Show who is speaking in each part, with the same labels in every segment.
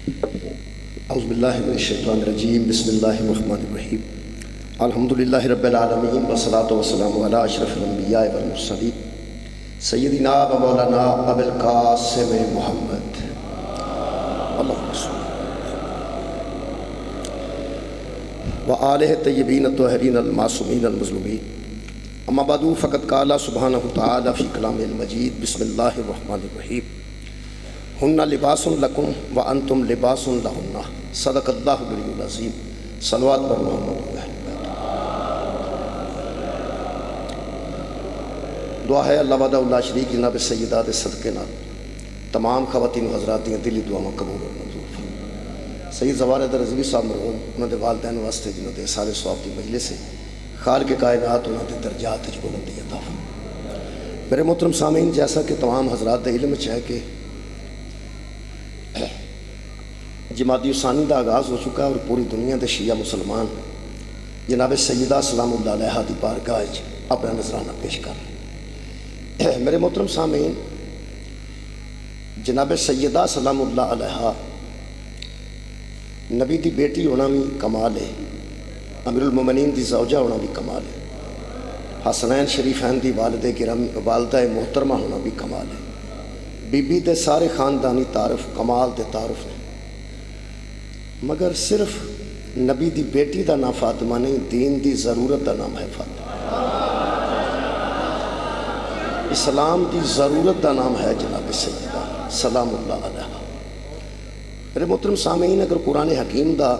Speaker 1: اعوذ باللہ من الشیطان الرجیم بسم اللہ الرحمن الرحیم الحمدللہ رب العالمین والصلاة والسلام علی اشرف الانبیاء والمرسلین سیدنا و مولانا ابو القاسم محمد اللہم صل وآلہ الطیبین الطاہرین المعصومین المظلومین اما بعد فقد قال سبحانہ تعالی فی کلام المجید بسم اللہ الرحمن الرحیم ہن لباس لکم وانتم لباس لہن صدق اللہ العلی العظیم صلوات بر محمد و اہل بیت۔ دعا ہے اللہ وحدہ لا شریک جناب سیدہ دے صدقے نال تمام خواتین و حضرات دیاں دلی دعاواں قبول اور منظور فرما۔ سید زوارد رضوی صاحب مرحوم انہاں دے والدین واسطے جنہاں دے سارے ثواب دی مجلس سے خالق کائنات انہاں دے درجات وچ بلندی عطا فرما۔ میرے محترم سامعین، جیسا کہ تمام حضرات دے علم وچ ہے کہ جمادی ثانی دا آغاز ہو چکا ہے اور پوری دنیا دے شیعہ مسلمان جناب سیدہ سلام اللہ علیہ دی بارگاہ وچ اپنا نذرانہ پیش کر رہے ہیں۔ میرے محترم سامعین، جناب سیدہ سلام اللہ علیہ نبی دی بیٹی ہونا بھی کمال ہے، امیر المومنین دی زوجہ ہونا بھی کمال ہے، حسنین شریفین دی والدہ محترمہ ہونا بھی کمال ہے، بی بی دے سارے خاندانی تعارف کمال دے تعارف نے، مگر صرف نبی دی بیٹی دا نام فاطمہ نہیں، دین دی ضرورت دا نام ہے فاطمہ، اسلام دی ضرورت دا نام ہے جناب سیدہ سلام اللہ علیہ۔ میرے محترم سامعین، اگر قرآن حکیم دا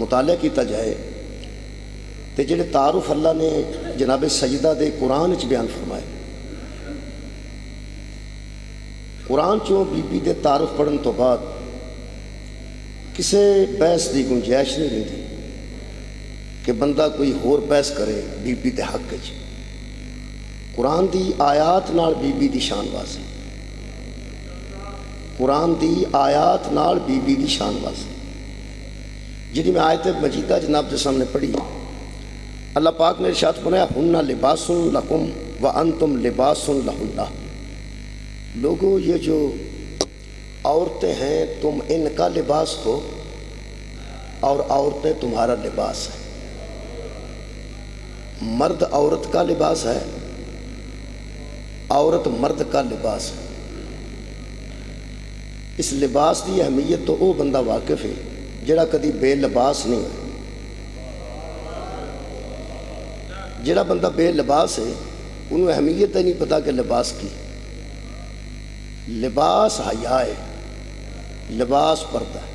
Speaker 1: مطالعہ کیتا جائے تو جڑے تعارف اللہ نے جناب سیدہ دے قرآن وچ بیان فرمائے، قرآن چوں بی بی دے تعارف پڑھن تو بعد کسے بحث دی گنجائش نہیں رہتی کہ بندہ کوئی ہور بحث کرے بی بی دے حق وچ۔ قرآن دی آیات نال بی بی دی شان واضح، قرآن دی آیات نال بی بی دی شان واضح، جنہی میں آیت مجیدہ جناب کے سامنے پڑھی، اللہ پاک نے ارشاد فرمایا ہن لباس لکم وانتم لباس لہن۔ لوگوں، یہ جو عورتیں ہیں تم ان کا لباس ہو اور عورتیں تمہارا لباس ہے۔ مرد عورت کا لباس ہے، عورت مرد کا لباس ہے۔ اس لباس کی اہمیت تو وہ بندہ واقف ہے جڑا کدی بے لباس نہیں ہے۔ جڑا بندہ بے لباس ہے انہوں اہمیت ہی نہیں پتا کہ لباس کی۔ لباس حیا ہے، لباس پردہ ہے۔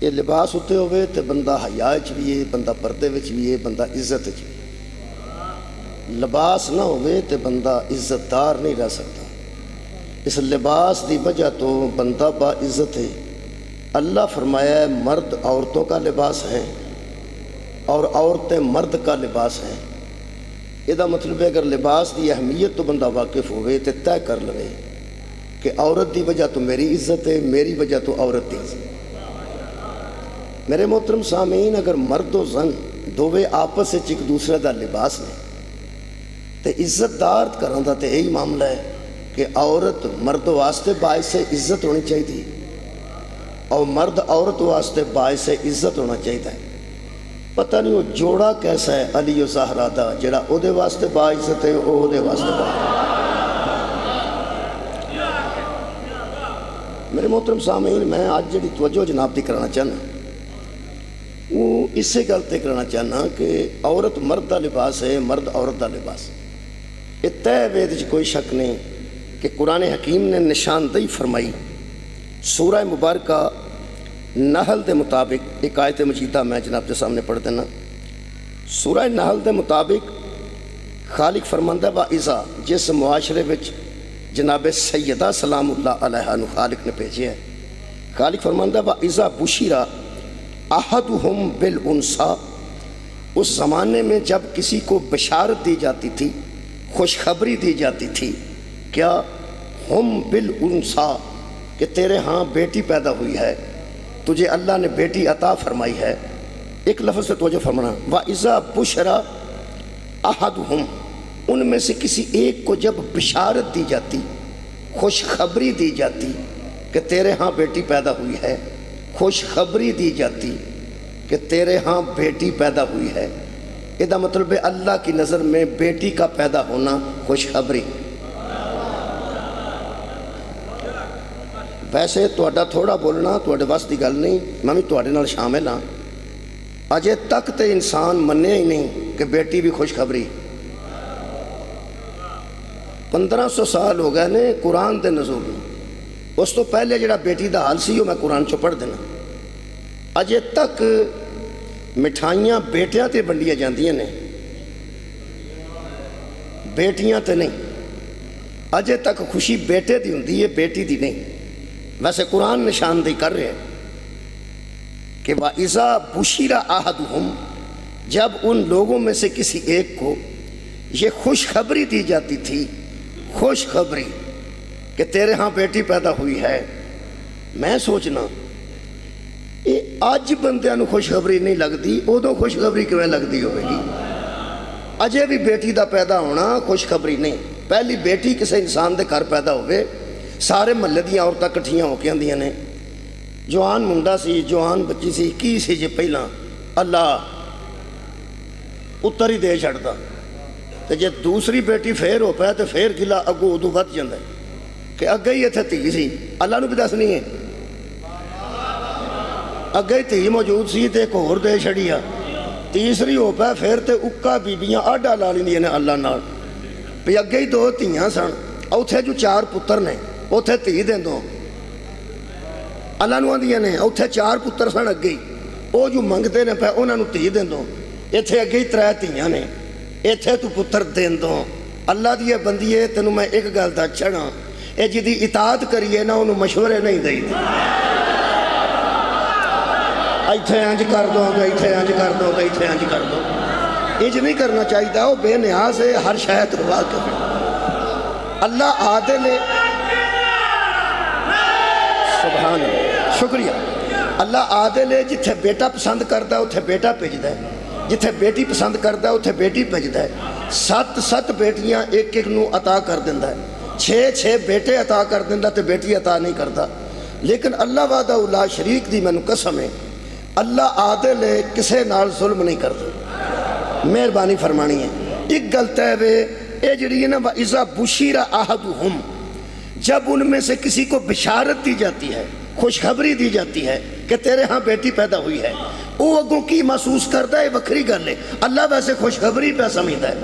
Speaker 1: یہ لباس ہوتے ہوئے تو بندہ حیا وچ بھی ہے، بندہ پردے وچ بھی ہے، بندہ عزت وچ بھی ہے۔ لباس نہ ہوئے تو بندہ عزت دار نہیں رہ سکتا۔ اس لباس دی وجہ تو بندہ با عزت ہے۔ اللہ فرمایا ہے مرد عورتوں کا لباس ہے اور عورتیں مرد کا لباس ہیں۔ یہ مطلب ہے اگر لباس دی اہمیت تو بندہ واقف ہوئے تو طے کر لے کہ عورت دی وجہ تو میری عزت ہے، میری وجہ تو عورت دی عزت۔ میرے محترم سامعین، اگر مرد و زن دووے آپس ایک دوسرے دا لباس نے تو عزت دار کرن دا تے یہی معاملہ ہے کہ عورت مرد واسطے باعث عزت ہونی چاہیے اور مرد عورت واسطے باعث عزت ہونا چاہیے۔ پتہ نہیں وہ جوڑا کیسا ہے علی و زہرا دا، جڑا او دے واسطے باعزت ہے او دے واسطے باعزت۔ میرے محترم سامعین، میں آج جڑی توجہ جناب دی کرانا چاہنا وہ اسے گلتے کرنا چاہنا کہ عورت مرد دا لباس ہے، مرد عورت دا لباس۔ یہ طے وید وچ کوئی شک نہیں کہ قرآن حکیم نے نشاندہی فرمائی۔ سورہ مبارکہ نحل دے مطابق ایک آیت مجیدہ میں جناب کے سامنے پڑھ دینا۔ سورہ نحل دے مطابق خالق فرماندہ وَإِذَا، جس معاشرے وچ جناب سیدہ سلام اللہ علیہ نو خالق نے بھیجے ہے، خالق فرماندہ وَإِذَا بُشِرَ أَحَدُهُمْ بِالْأُنْثَىٰ، اس زمانے میں جب کسی کو بشارت دی جاتی تھی، خوشخبری دی جاتی تھی، کیا ہم بالانثیٰ، کہ تیرے ہاں بیٹی پیدا ہوئی ہے، تجھے اللہ نے بیٹی عطا فرمائی ہے۔ ایک لفظ سے توجہ فرمانا، وَإِذَا بُشِرَ أَحَدُهُمْ، ان میں سے کسی ایک کو جب بشارت دی جاتی، خوشخبری دی جاتی کہ تیرے ہاں بیٹی پیدا ہوئی ہے، خوشخبری دی جاتی کہ تیرے ہاں بیٹی پیدا ہوئی ہے، یہ مطلب ہے اللہ کی نظر میں بیٹی کا پیدا ہونا خوشخبری۔ ویسے تہاڈا تھوڑا بولنا تہاڈے وس دی گل نہیں، میں بھی تہاڈے نال شامل ہاں۔ اجے تک تے انسان منیا ہی نہیں کہ بیٹی بھی خوشخبری۔ 1500 سال ہو گئے نے قرآن دے نزول میں، اس تو پہلے جڑا بیٹی دا حال سی وہ میں قرآن چوں پڑھ دینا۔ اجے تک مٹھائیاں بیٹیاں تے بنڈیاں جاندیاں نے، بیٹیاں تے نہیں۔ اجے تک خوشی بیٹے دی ہوندی ہے، بیٹی دی نہیں۔ ویسے قرآن نشاندہی کر رہے ہیں کہ وَإِذَا بُشِّرَ أَحَدُهُمْ، جب ان لوگوں میں سے کسی ایک کو یہ خوشخبری دی جاتی تھی، خوشخبری کہ تیرے ہاں بیٹی پیدا ہوئی ہے۔ میں سوچنا یہ آج بندیاں نو خوشخبری نہیں لگتی، ادوں خوشخبری کیوں لگتی ہوئے گی؟ اجے بھی بیٹی دا پیدا ہونا خوشخبری نہیں۔ پہلی بیٹی کسی انسان دے گھر پیدا ہوئے، سارے محلے دیاں عورتاں کٹھیاں ہو کے آندیاں نے، جوان منڈا سی، جوان بچی سی، کی سی جے پہلا اللہ اتر ہی دے چھڑتا، تے جے دوسری بیٹی پھر ہو پایا تو پھر گلا اگو ادو ود جاندہ ہے کہ اگے ہی اتھے تھی سی، اللہ نو بھی دسنی ہے، اگے ہی تھی موجود سی تے ایک اور دے چھڑیا، تیسری ہو پایا پھر تے اکا بیبیاں آڈا لا لیندیاں نے اللہ نال، پہ اگے ہی 2 تھیاں سن، اتھے جو 4 پتر نے اتھے تھی دیں دو اللہ نو آندیاں نے، اتھے 4 پتر سن اگے ہی، وہ جو منگتے نے پہ انہاں نو تھی دیں دو، اتھے اگے ہی 3 تھیاں نے، اتھے تو پتر دیں دو۔ اللہ دی بندیے تینوں میں ایک گل دا چھڑا، اے جدی اطاعت کریے نا انہوں مشورے نہیں دئی دی، ایتھے انج کر دو تو ایتھے انج کر دو تو ایتھے انج کر دو، انج نہیں کرنا چاہیے، وہ بے نیاز ہے، ہر شاید ہوا کر اللہ عادل ہے۔ سبحان اللہ، شکریہ۔ اللہ عادل ہے، جتھے بیٹا پسند کرتا ہے اتھے بیٹا بھیجدا ہے، جتھے بیٹی پسند کرتا ہے اتھے بیٹی بھیجدا ہے۔ 7 بیٹیاں ایک ایک نو عطا کر دیندا ہے، 6 بیٹے عطا کر دیندا تے بیٹی عطا نہیں کرتا۔ لیکن اللہ وحدہ لا شریک دی مینوں قسم ہے، اللہ عادل ہے، کسے نال ظلم نہیں کرتا، مہربانی فرمانی ہے۔ ایک گل طے وے، اے جڑی ہے نا وَإِذَا بُشِّرَ أَحَدُهُمْ، جب ان میں سے کسی کو بشارت دی جاتی ہے، خوشخبری دی جاتی ہے کہ تیرے ہاں بیٹی پیدا ہوئی ہے، وہ اگوں کی محسوس کرتا ہے، وکھری گل ہے۔ اللہ ویسے خوشخبری پہ سمجھتا ہے،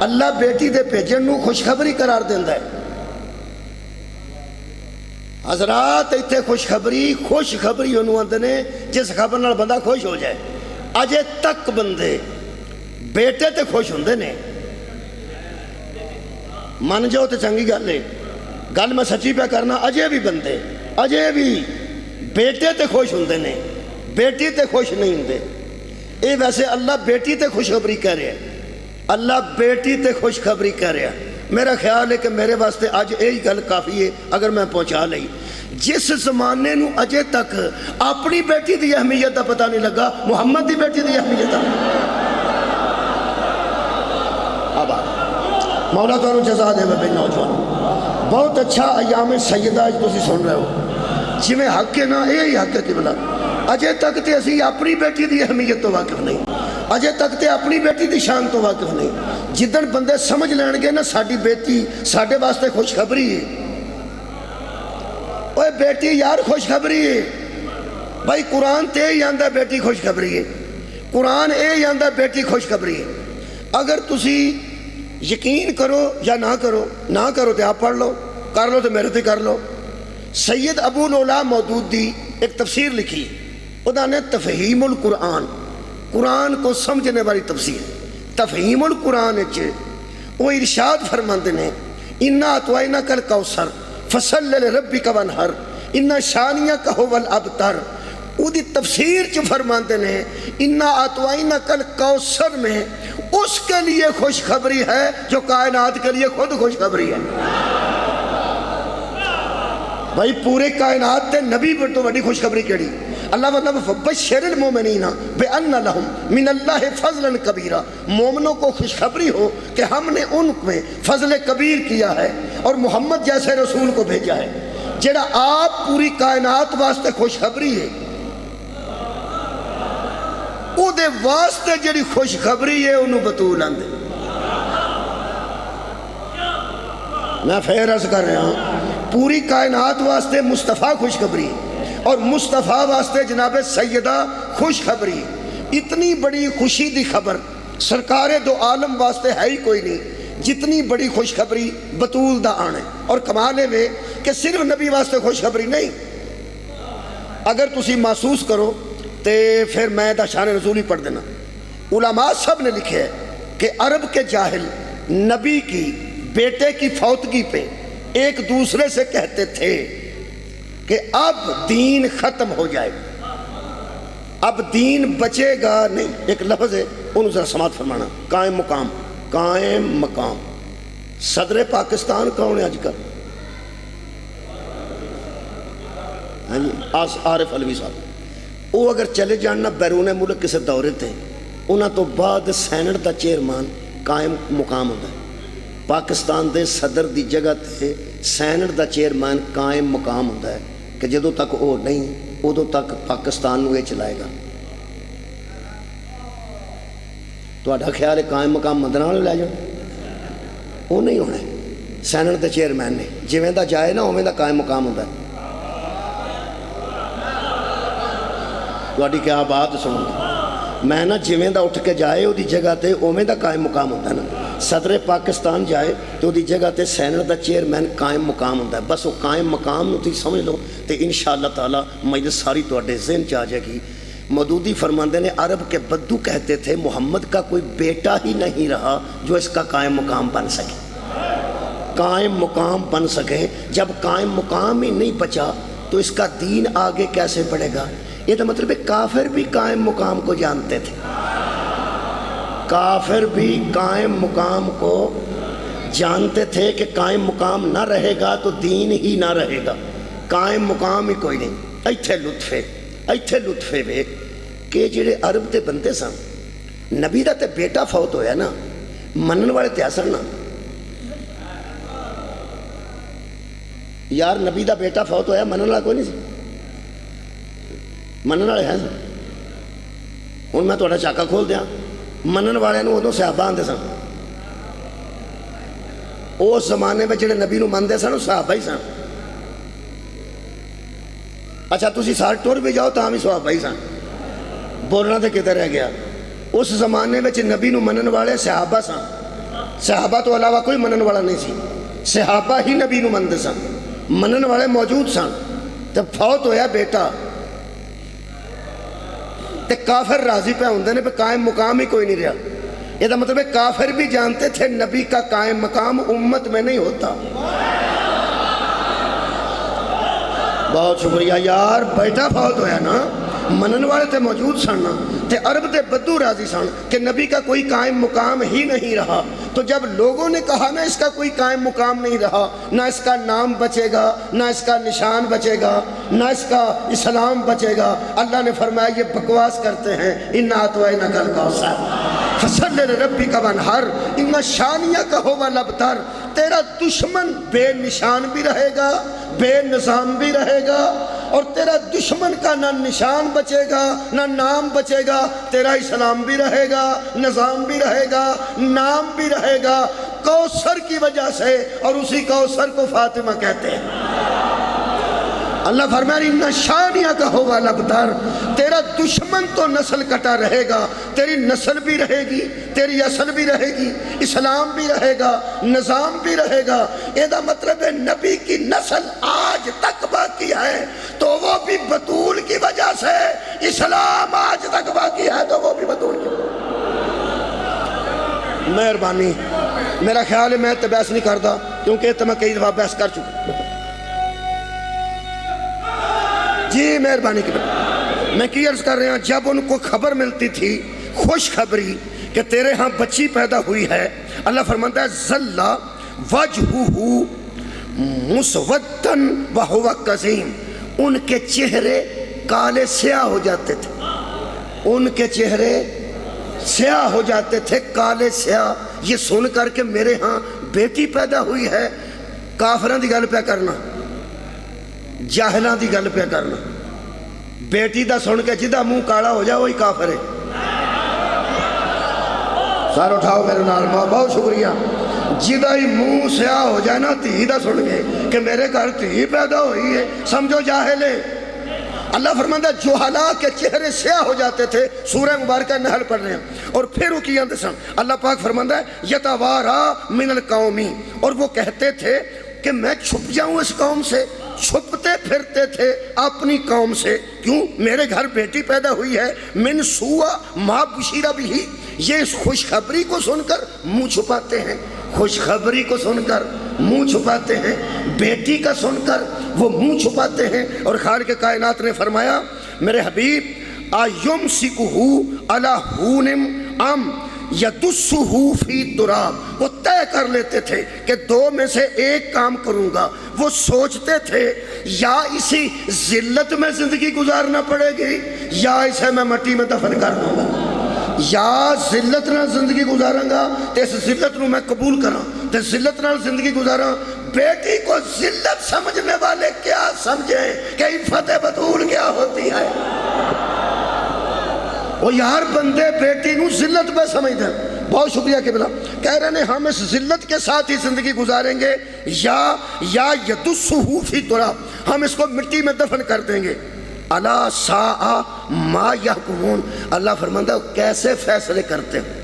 Speaker 1: اللہ بیٹی دے بھیجن نو خوشخبری قرار دیندا ہے۔ حضرات ایتھے خوشخبری انہوں آندے نے جس خبر نال بندہ خوش ہو جائے۔ اجے تک بندے بیٹے تے خوش ہوندے نے، من جاؤ تے چنگی گل ہے، گل میں سچی پہ کرنا، اجے بھی بندے اجے بھی بیٹے تے خوش ہوندے نے، بیٹی تے خوش نہیں ہوندے۔ اے ویسے اللہ بیٹی تے خوشخبری کہہ رہے ہیں، اللہ بیٹی تے خوشخبری کہہ رہے ہیں۔ میرا خیال ہے کہ میرے واسطے آج یہی گل کافی ہے اگر میں پہنچا لئی۔ جس زمانے نو اجے تک اپنی بیٹی دی اہمیت دا پتہ نہیں لگا، محمد دی بیٹی دی اہمیت دا مولا تو جزا دے بے نوجوان۔ بہت اچھا ایام سیدہ جو تسی سن رہے ہو، جی میں حق ہے نا، یہی حق ہے قبلہ۔ اجے تک تے اسی اپنی بیٹی دی اہمیت تو واقف نہیں، اجے تک تے اپنی بیٹی دی شان تو واقف نہیں۔ جدن بندے سمجھ لین گے نا ساڈی بیٹی ساڈے واسطے خوشخبری ہے، اوے بیٹی یار خوشخبری ہے بھائی، قرآن تے ہی آندا بیٹی خوشخبری ہے، قرآن اے ہی آندا بیٹی خوشخبری ہے۔ اگر تسی یقین کرو یا نہ کرو تو آپ پڑھ لو، کر لو تو میرے تے کر لو۔ سید ابو العلا مودود دی ایک تفسیر لکھی، انہوں نے تفہیم القرآن، قرآن کو سمجھنے والی تفسیر، تفہیم القرآن اچھے وہ ارشاد فرماندے نے، اِنَّا أَطْوَيْنَكَ الْكَوْثَرَ فَصَلِّ لِرَبِّكَ وَانْحَرْ اِنَّ شَانِئَكَ هُوَ الْأَبْتَرُ۔ وہ دی تفسیر چ فرماندے نے اِنَّا أَطْوَيْنَكَ الْكَوْثَرَ میں اس کے لیے خوشخبری ہے جو کائنات کے لیے خود خوشخبری ہے۔ بھائی پورے کائنات تے نبی پر تو بڑی خوشخبری کیڑی؟ اللہ مطلب فبشر المومنین بان لہم من اللہ فضلا کبیرا، مومنوں کو خوشخبری ہو کہ ہم نے ان میں فضل کبیر کیا ہے اور محمد جیسے رسول کو بھیجا ہے۔ جڑا آپ پوری کائنات واسطے خوشخبری ہے، او دے واسطے جڑی خوشخبری ہے انہوں بطول آندے۔ میں پھر عرض کر رہا ہوں، پوری کائنات واسطے مصطفیٰ خوشخبری اور مصطفیٰ واسطے جناب سیدہ خوشخبری۔ اتنی بڑی خوشی دی خبر سرکار دو عالم واسطے ہے ہی کوئی نہیں جتنی بڑی خوشخبری بطول دا آنے۔ اور کمالے میں کہ صرف نبی واسطے خوشخبری نہیں، اگر تسی محسوس کرو تے پھر میں دا شان نزولی پڑھ دینا۔ علماء سب نے لکھے ہے کہ عرب کے جاہل نبی کی بیٹے کی فوتگی پہ ایک دوسرے سے کہتے تھے کہ اب دین ختم ہو جائے، اب دین بچے گا نہیں۔ ایک لفظ ہے انہوں ذرا سماعت فرمانا، قائم مقام۔ قائم مقام صدر پاکستان کون ہے آج کل؟ عارف علوی صاحب، وہ اگر چلے جاننا بیرون ملک کسی دورے تھے، انہاں تو بعد سینٹ دا چیئرمین قائم مقام ہوتا ہے۔ پاکستان دے صدر دی جگہ تے سینٹ دا چیئرمین قائم مقام ہوتا ہے کہ جدوں تک وہ نہیں ادو تک پاکستان نو یہ چلائے گا۔ تو اڈا خیال ہے قائم مقام مدنہ والے لے جاؤ؟ وہ نہیں ہونا ہے، سینٹ دے چیئرمین نے جویں دا جائے نا اویں دا قائم مقام ہوتا ہے۔ تو اڈی کیا بات سنو، میں نا جویں دا اٹھ کے جائے وہ دی جگہ تے اویں دا قائم مقام ہوتا ہے نا۔ صدر پاکستان جائے تو دی جگہ تے سینٹ دا چیئرمین قائم مقام ہوتا ہے۔ بس وہ قائم مقام تھی سمجھ لو تے انشاءاللہ تعالی مجلس ساری تو اڈے ذہن چاہ جائے گی۔ مودودی فرماندے نے عرب کے بدو کہتے تھے محمد کا کوئی بیٹا ہی نہیں رہا جو اس کا قائم مقام بن سکے، قائم مقام بن سکے۔ جب قائم مقام ہی نہیں بچا تو اس کا دین آگے کیسے بڑھے گا؟ یہ تو مطلب ہے کافر بھی قائم مقام کو جانتے تھے، کافر بھی قائم مقام کو جانتے تھے کہ قائم مقام نہ رہے گا تو دین ہی نہ رہے گا، قائم مقام ہی کوئی نہیں۔ ایتھے لطفے وے کہ جڑے عرب دے بندے سن، نبی دا تے بیٹا فوت ہویا نا، منن والے تے اثر نا یار، نبی دا بیٹا فوت ہویا منن والا کوئی نہیں سی، منن والے ہیں سن۔ ہن میں تہاڈا چاکا کھول دیاں، منن والے نو ادوں صحابہ آندے سن، اس زمانے میں جڑے نبی نو مندے سن وہ صحابہ ہی سن۔ اچھا تسی سال ٹر بھی جاؤ تاں بھی صحابہ ہی سن، بولنا تے کدھر رہ گیا؟ اس زمانے میں نبی نو منن والے صحابہ سن، صحابہ تو علاوہ کوئی منن والا نہیں سی، صحابہ ہی نبی نو مندے سن، منن والے موجود سن۔ جب فوت ہویا بیٹا تے کافر راضی پہ ہوندے نے پہ قائم مقام ہی کوئی نہیں رہا۔ یہ دا مطلب ہے کافر بھی جانتے تھے نبی کا قائم مقام امت میں نہیں ہوتا۔ بہت شکریہ یار، بیٹا فوت ہویا نا، منن والے تے موجود سن نا، تے عرب تے بدو راضی سن کہ نبی کا کوئی قائم مقام ہی نہیں رہا۔ تو جب لوگوں نے کہا نا اس کا کوئی قائم مقام نہیں رہا، نہ اس کا نام بچے گا، نہ اس کا نشان بچے گا، نہ اس کا اسلام بچے گا، اللہ نے فرمایا یہ بکواس کرتے ہیں، اِنَّا أَعْطَيْنَاكَ الْكَوْثَرَ فَصَلِّ لِرَبِّكَ وَانْحَرْ إِنَّ شَانِئَكَ هُوَ الْأَبْتَرُ۔ تیرا دشمن بے نشان بھی رہے گا، بے نظام بھی رہے گا، اور تیرا دشمن کا نہ نشان بچے گا نہ نام بچے گا، تیرا اسلام بھی رہے گا، نظام بھی رہے گا، نام بھی رہے گا، کوثر کی وجہ سے، اور اسی کوثر کو فاطمہ کہتے ہیں۔ اللہ فرمایا اِنَّ شَانِئَكَ هُوَ الْأَبْتَرُ، تیرا دشمن تو نسل کٹا رہے گا، تیری نسل بھی رہے گی، تیری اصل بھی رہے گی، اسلام بھی رہے گا، نظام بھی رہے گا۔ یہ دا مطلب ہے نبی کی نسل آج تک باقی ہے تو وہ بھی بطول کی وجہ سے، اسلام آج تک باقی ہے تو وہ بھی بطول کی وجہ سے۔ مہربانی، میرا خیال ہے میں تو بحث نہیں کرتا کیونکہ تو میں کئی دفعہ بحث کر چکا۔ جی مہربانی کی بات میں کی عرض کر رہے ہیں، جب ان کو خبر ملتی تھی خوشخبری کہ تیرے ہاں بچی پیدا ہوئی ہے، اللہ فرماتا ہے ظل وجہہ مسودًا وہو کظیم، ان کے چہرے کالے سیاہ ہو جاتے تھے، ان کے چہرے سیاہ ہو جاتے تھے، کالے سیاہ، یہ سن کر کے میرے ہاں بیٹی پیدا ہوئی ہے۔ کافران دی گل پہ کرنا، جاہلاں دی گل پہ کرنا. بیٹی دا سن کے جدہ منہ کالا ہو جائے وہی کافر ہے. سار اٹھاؤ میرے نال. بہت شکریہ. جدہ ہی منہ سیاہ ہو جائے نا تھی دا سن کے کہ میرے گھر تھی پیدا ہوئی ہے، سمجھو جاہل ہے. اللہ فرماندہ جوہلا کے چہرے سیاہ ہو جاتے تھے. سورہ مبارکہ نحل پڑھ رہے ہیں. اور پھر وہ کیا سن اللہ پاک فرماندہ ہے یتوارا من القومی، اور وہ کہتے تھے کہ میں چھپ جاؤں اس قوم سے. چھپتے پھرتے تھے اپنی قوم سے. کیوں؟ میرے گھر بیٹی پیدا ہوئی ہے. من سوء ما بشیر بھی، یہ اس خوشخبری کو سن کر منہ چھپاتے ہیں. خوشخبری کو سن کر منہ چھپاتے ہیں، بیٹی کا سن کر وہ منہ چھپاتے ہیں. اور خالق کائنات نے فرمایا میرے حبیب ایمسکہ علی ہون ام یدسہ فی التراب. وہ طے کر لیتے تھے کہ دو میں سے ایک کام کروں گا. وہ سوچتے تھے یا اسی ذلت میں زندگی گزارنا پڑے گی یا اسے میں مٹی میں دفن کر دوں گا. یا ذلت نہ زندگی گزاراں گا تے اس ذلت نو میں قبول کراں تے ذلت نال زندگی گزاراں. بیٹی کو ذلت سمجھنے والے کیا سمجھیں کہ عفت بطول کیا ہوتی ہے. وہ یار بندے بیٹی نو ذلت پہ سمجھ دیں. بہت شکریہ قبلہ. کہہ رہے ہیں ہم اس ذلت کے ساتھ ہی زندگی گزاریں گے یا یدسہ فی التراب، ہم اس کو مٹی میں دفن کر دیں گے. الا ساء ما یحکمون. اللہ فرماندہ کیسے فیصلے کرتے ہو،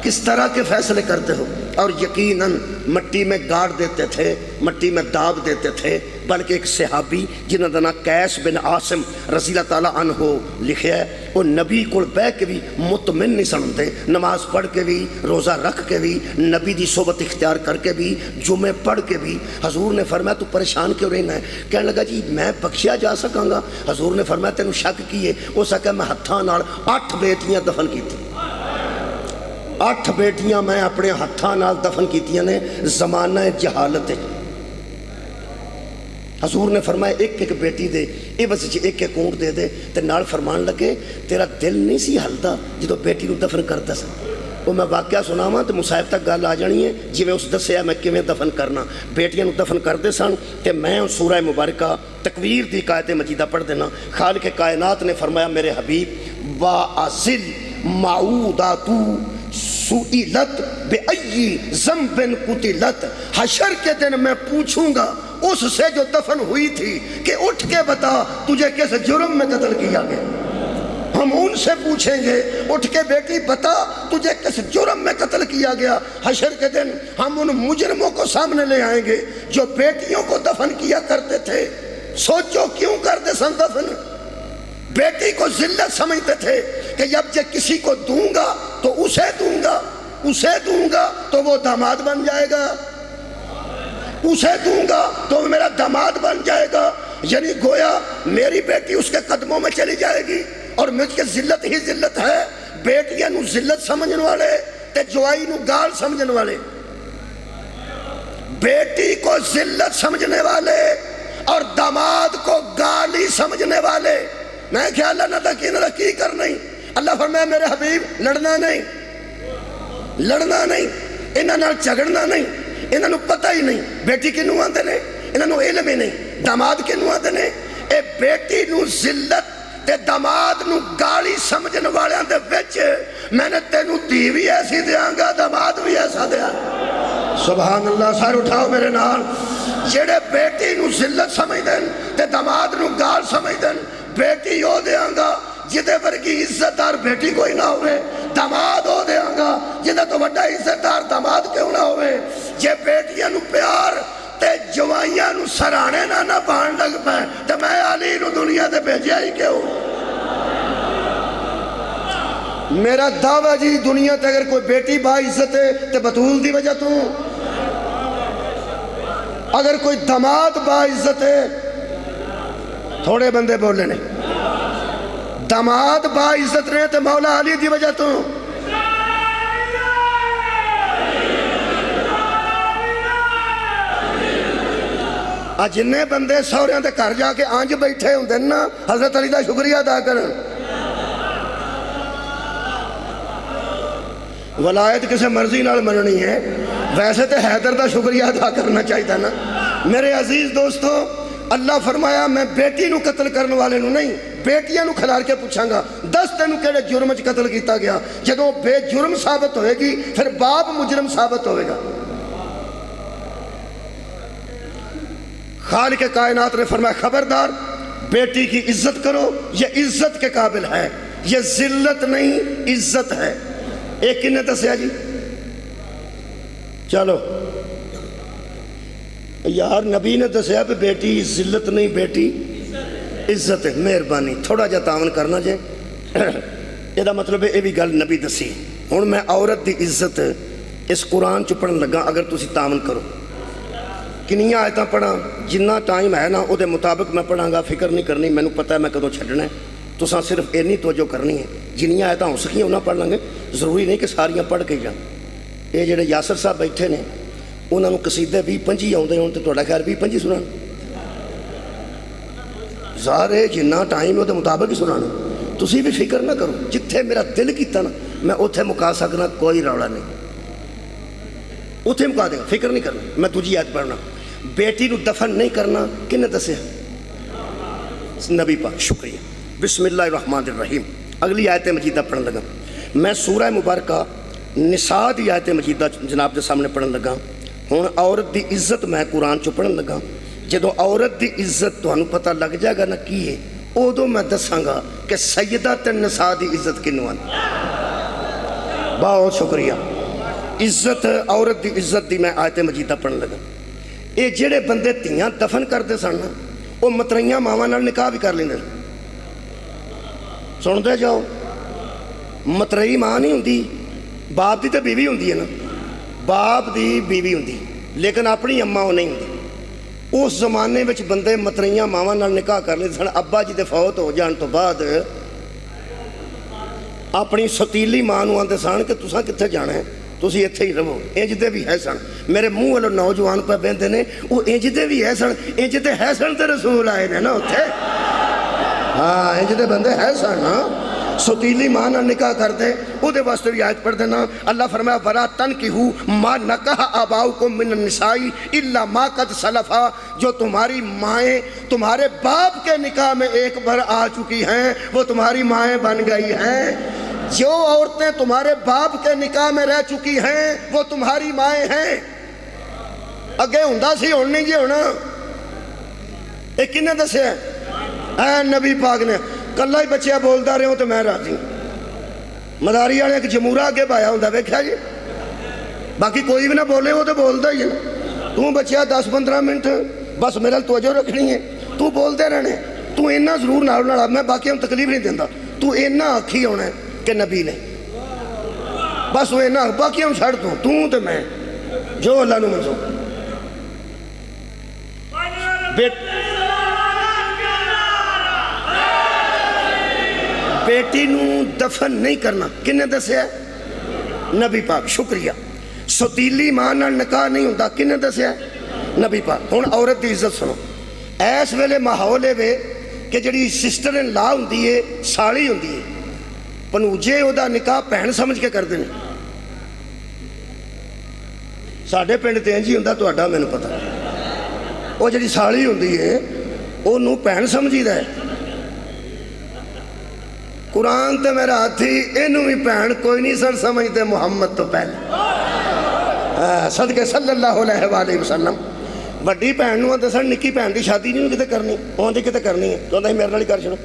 Speaker 1: کس طرح کے فیصلے کرتے ہو. اور یقیناً مٹی میں گاڑ دیتے تھے، مٹی میں داب دیتے تھے. بلکہ ایک صحابی جنہوں کا نام قیس بن عاصم رضی اللہ تعالیٰ عنہ لکھیا ہے، وہ نبی کو بہ کے بھی مطمئن نہیں سنتے، نماز پڑھ کے بھی، روزہ رکھ کے بھی، نبی دی صحبت اختیار کر کے بھی، جمعے پڑھ کے بھی. حضور نے فرمایا تو پریشان کیوں رہنا ہے؟ کہنے لگا جی میں بخشیا جا سکاں گا. حضور نے فرمایا تینوں شک کی ہے؟ اس نے کہا میں ہتھاں نال 8 بیٹیاں دفن کیتی. 8 بیٹیاں میں اپنے ہتھاں نال دفن کیتیاں نے زمانہ جہالت. حضور نے فرمایا ایک ایک بیٹی دے عوض وچ ایک ایک اونٹ دے دے. تے نال فرمان لگے تیرا دل نہیں سی ہلدا جدوں بیٹی نو دفن کردا سی. وہ میں واقعہ سناواں تے مصاحب تک گل آ جانی ہے جویں اس دسیا میں کیویں دفن کرنا. بیٹیاں نو دفن کردے سن تے میں سورہ مبارکہ تکویر دی آیت مجیدہ پڑھ دینا. خالق کائنات نے فرمایا میرے حبیب وَأَزِلْ مَعُودَاتُ سُئِلَتْ بِأَيِّ ذَنْبٍ قُتِلَتْ. حشر کے دن میں پوچھوں گا اس سے جو دفن ہوئی تھی کہ اٹھ کے بتا تجھے کس جرم میں قتل کیا گیا. ہم ان سے پوچھیں گے اٹھ کے بیٹی بتا تجھے کس جرم میں قتل کیا گیا. حشر کے دن ہم ان مجرموں کو سامنے لے آئیں گے جو بیٹیوں کو دفن کیا کرتے تھے. سوچو کیوں کرتے سن دفن؟ بیٹی کو ذلت سمجھتے تھے کہ جب یہ کسی کو دوں گا تو اسے دوں گا تو وہ داماد بن جائے گا، اسے دوں گا تو میرا داماد بن جائے گا. یعنی گویا میری بیٹی اس کے قدموں میں چلی جائے گی. اور مجھ کے ذلت ہی ذلت ہے. بیٹیاں نو ذلت سمجھنے والے تے جوائی نو گال سمجھنے والے. بیٹی کو ذلت سمجھنے والے اور داماد کو گالی سمجھنے والے. میں خیال نہ تھا کہ انہوں کی کرنا ہی. اللہ فرمایا میرے حبیب لڑنا نہیں، انہوں نے جھگڑنا نہیں. انہوں پتہ ہی نہیں بیٹی کنوں آندے نے، انہوں علم ہی نہیں داماد کنوں آندے نے. اے بیٹی نو ذلت تے داماد نو گالی سمجھن والے دے وچ میں نے تینوں دھی بھی ایسی دیاں گا داماد بھی ایسا دیا. سبحان اللہ. سار اٹھاؤ میرے نال. جڑے بیٹی نو ذلت سمجھ دین تے داماد نو گال سمجھ دین، بیٹی ہو دیاں گا جدے ورگی عزت دار بیٹی کوئی نہ ہوئے. داماد ہو دیاں گا جدے تو بڑا عزت دار داماد کیوں نہ ہوئے. جے بیٹیاں نو پیار تے جوائیاں نو سرانے نہ پان لگ پائیں تے میں علی نو دنیا تے بھیجیا ہی کیوں. میرا دعویٰ جی دنیا تے اگر کوئی بیٹی با عزت ہے تے بطول دی وجہ تو، اگر کوئی داماد با عزت ہے، تھوڑے بندے بولے نے، داماد با عزت رہے تے مولا علی دی وجہ تو. جنہیں بندے سوریاں دے گھر جا کے آنج بیٹھے ہوں دن نا حضرت علی دا شکریہ ادا کرن. ولایت کسے مرضی نال مننی ہے، ویسے تے حیدر دا شکریہ ادا کرنا چاہیے نا. میرے عزیز دوستو اللہ فرمایا میں بیٹی نو قتل کرنے والے نو نہیں بیٹیاں نو کھلار کے پوچھاں گا 10 تینوں کیڑے جرم وچ قتل کیتا گیا جدوں بے جرم ثابت ہوئے گی پھر باپ مجرم ثابت ہوئے گا خالق کائنات نے فرمایا خبردار بیٹی کی عزت کرو یہ عزت کے قابل ہے یہ ذلت نہیں عزت ہے ایک کنے دسیا جی چلو یار نبی نے دسیا کہ بیٹی ذلت نہیں بیٹی عزت ہے مہربانی تھوڑا جا تعاون کرنا جے یہ مطلب ہے یہ بھی گل نبی دسی ہوں میں عورت دی عزت اس قرآن چ پڑھن لگا اگر تسی تعاون کرو کنیاں آیتاں پڑھاں جنہ ٹائم ہے نا وہ دے مطابق میں پڑھاں گا فکر نہیں کرنی میں نے پتہ ہے میں کدوں چھڈنا ہے تساں صرف اینی توجہ کرنی ہے جنیاں آیتاں ہو سکیاں انہاں پڑھ لیں گے ضروری نہیں کہ ساریاں پڑھ کے جان یہ جڑے یاسر صاحب بیٹھے نے انہوں نے قصیدے 20-25 آؤندے ہون تے تہاڈا خیر 20-25 سنان ظاہر جنہ ٹائم ہے وہ مطابق ہی سنانا تسی بھی فکر نہ کرو جتھے میرا دل کیتا نا میں اوتھے مکا سکنا کوئی رولا نہیں اوتھے مکا دے گا فکر نہیں کرنا میں تجھی آیت پڑھنا بیٹی نو دفن نہیں کرنا کنے دسے نبی پاک شکریہ بسم اللہ الرحمن الرحیم اگلی آیت مجیدہ پڑھن لگا میں سورہ مبارکہ نساء دی آیت مجیدہ جناب دے سامنے پڑھن لگا ہوں عورت دی عزت میں قرآن چو پڑھن لگا جدو عورت دی عزت تو انہوں پتہ لگ جائے گا نا کی ہے ادو میں دساں گا کہ سیدات النساء دی عزت کنوں آن بہت شکریہ عزت عورت دی عزت دی میں آیت مجیدہ پڑھن لگا یہ جڑے بندے تیاں دفن کرتے سن وہ متریاں ماواں نال نکاح بھی کر لیندے سن دے جاؤ مترئی ماں نہیں ہوندی باپ دی تے بیوی ہوندی ہے نا باپ دی بیوی ہوندی لیکن اپنی اماں وہ نہیں ہوندی اس زمانے وچ بندے متریاں ماواں نال نکاح کر لیندے سن ابا جی دے فوت ہو جان تو بعد اپنی ستیلی ماں نوں آندے سن کہ تساں کتھے جانا ہے تسی اتھے ہی رہو انج دے بھی ہے سن میرے منہ والوں نوجوان پہ بہندے نے وہ انج دے بھی ہے سن انج دے ہے سن تے رسول آئے نے نا اتھے ہاں انج دے بندے ہے سن ستیلی ماں نہ نکاح کرتے او دے واسطے بھی آیت پڑھ دینا اللہ فرمایا وَلَا تَنْكِحُوا مَا نَكَحَ آبَاؤُكُم مِّنَ النِّسَاءِ إِلَّا مَا قَدْ سَلَفَ جو تمہاری مائیں تمہارے باپ کے نکاح میں ایک بار آ چکی ہیں وہ تمہاری مائیں بن گئی ہیں جو عورتیں تمہارے باپ کے نکاح میں رہ چکی ہیں وہ تمہاری مائیں ہیں اگے ہوندا سی ہن نہیں جی ہونا ایک کنے دسے اے نبی پاک نے کلہ ہی بچیا بولدا رہے ہو تو میں راضی مداری والے ایک جمورہ اگے پایا ہوندا ویکھیا جی باقی کوئی بھی نہ بولے وہ تو بولدا ہی ہے تو بچیا 10-15 منٹ بس میرے توجہ رکھنی ہے تو بولتے رہنے تو اینا ضرور نال نال میں باقی ہم تکلیف نہیں دیندا تو اینا آکھی ہونا ہے کہ نبی نے بس وہ اینا باقی ہم چھڑ دوں تو تے میں جو اللہ نو منظور بیٹی نو دفن نہیں کرنا کنے دسے ہے نبی پاک شکریہ ستیلی ماں نال نکاح نہیں ہوندا کنے دسے ہے نبی پاک ہن عورت دی عزت سنو ایس ویلے ماحول ہے کہ جڑی سسٹر ان لا ہوندی ہے سالی ہوندی ہے پنوجے او دا نکاح بہن سمجھ کے کر دینے ساڈے پنڈ تے انج ہی ہوندا تہاڈا مینوں پتہ وہ جڑی سالی ہوندی ہے او نو بہن سمجھیدا ہے قرآن تے میرا ہاتھی اینو بھی بہن کوئی نہیں سن سمجھتے محمد تو پہلے صدقے صلی اللہ علیہ وآلہ وسلم بڑی بہن نو آندے سن نکی بہن دی شادی نہیں کتے کرنی آندی کتے کرنی ہے تو آندہ ہی میرے نال ہی کر چھڑو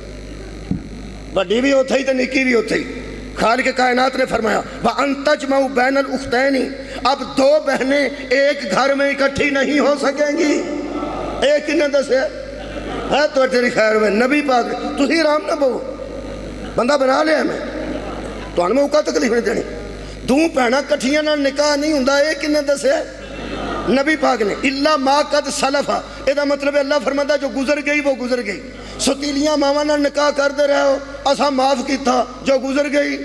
Speaker 1: بڑی بھی اوتھے ہی تے نکی بھی اوتھے ہی خالق کائنات نے فرمایا وَأَن تَجْمَعُ بَيْنَ الْأُخْتَيْنِ اب دو بہنیں ایک گھر میں اکٹھی نہیں ہو سکیں گی ایک ہی نے دسے ہے تو تیری خیر میں نبی پاک تسی رام نہ بہو بندہ بنا لیا میں تو انہوں میں اوکا تکلیف نہیں دینی دوں پہنا کٹھیاں نہ نکاح نہیں ہوندا ایک نے دسے نبی پاک نے اللہ ما قد سلفا یہ مطلب اللہ فرماتا جو گزر گئی وہ گزر گئی ستیلیاں ماما نہ نکاح کر دے رہے ہو اسا معاف کی تھا جو گزر گئی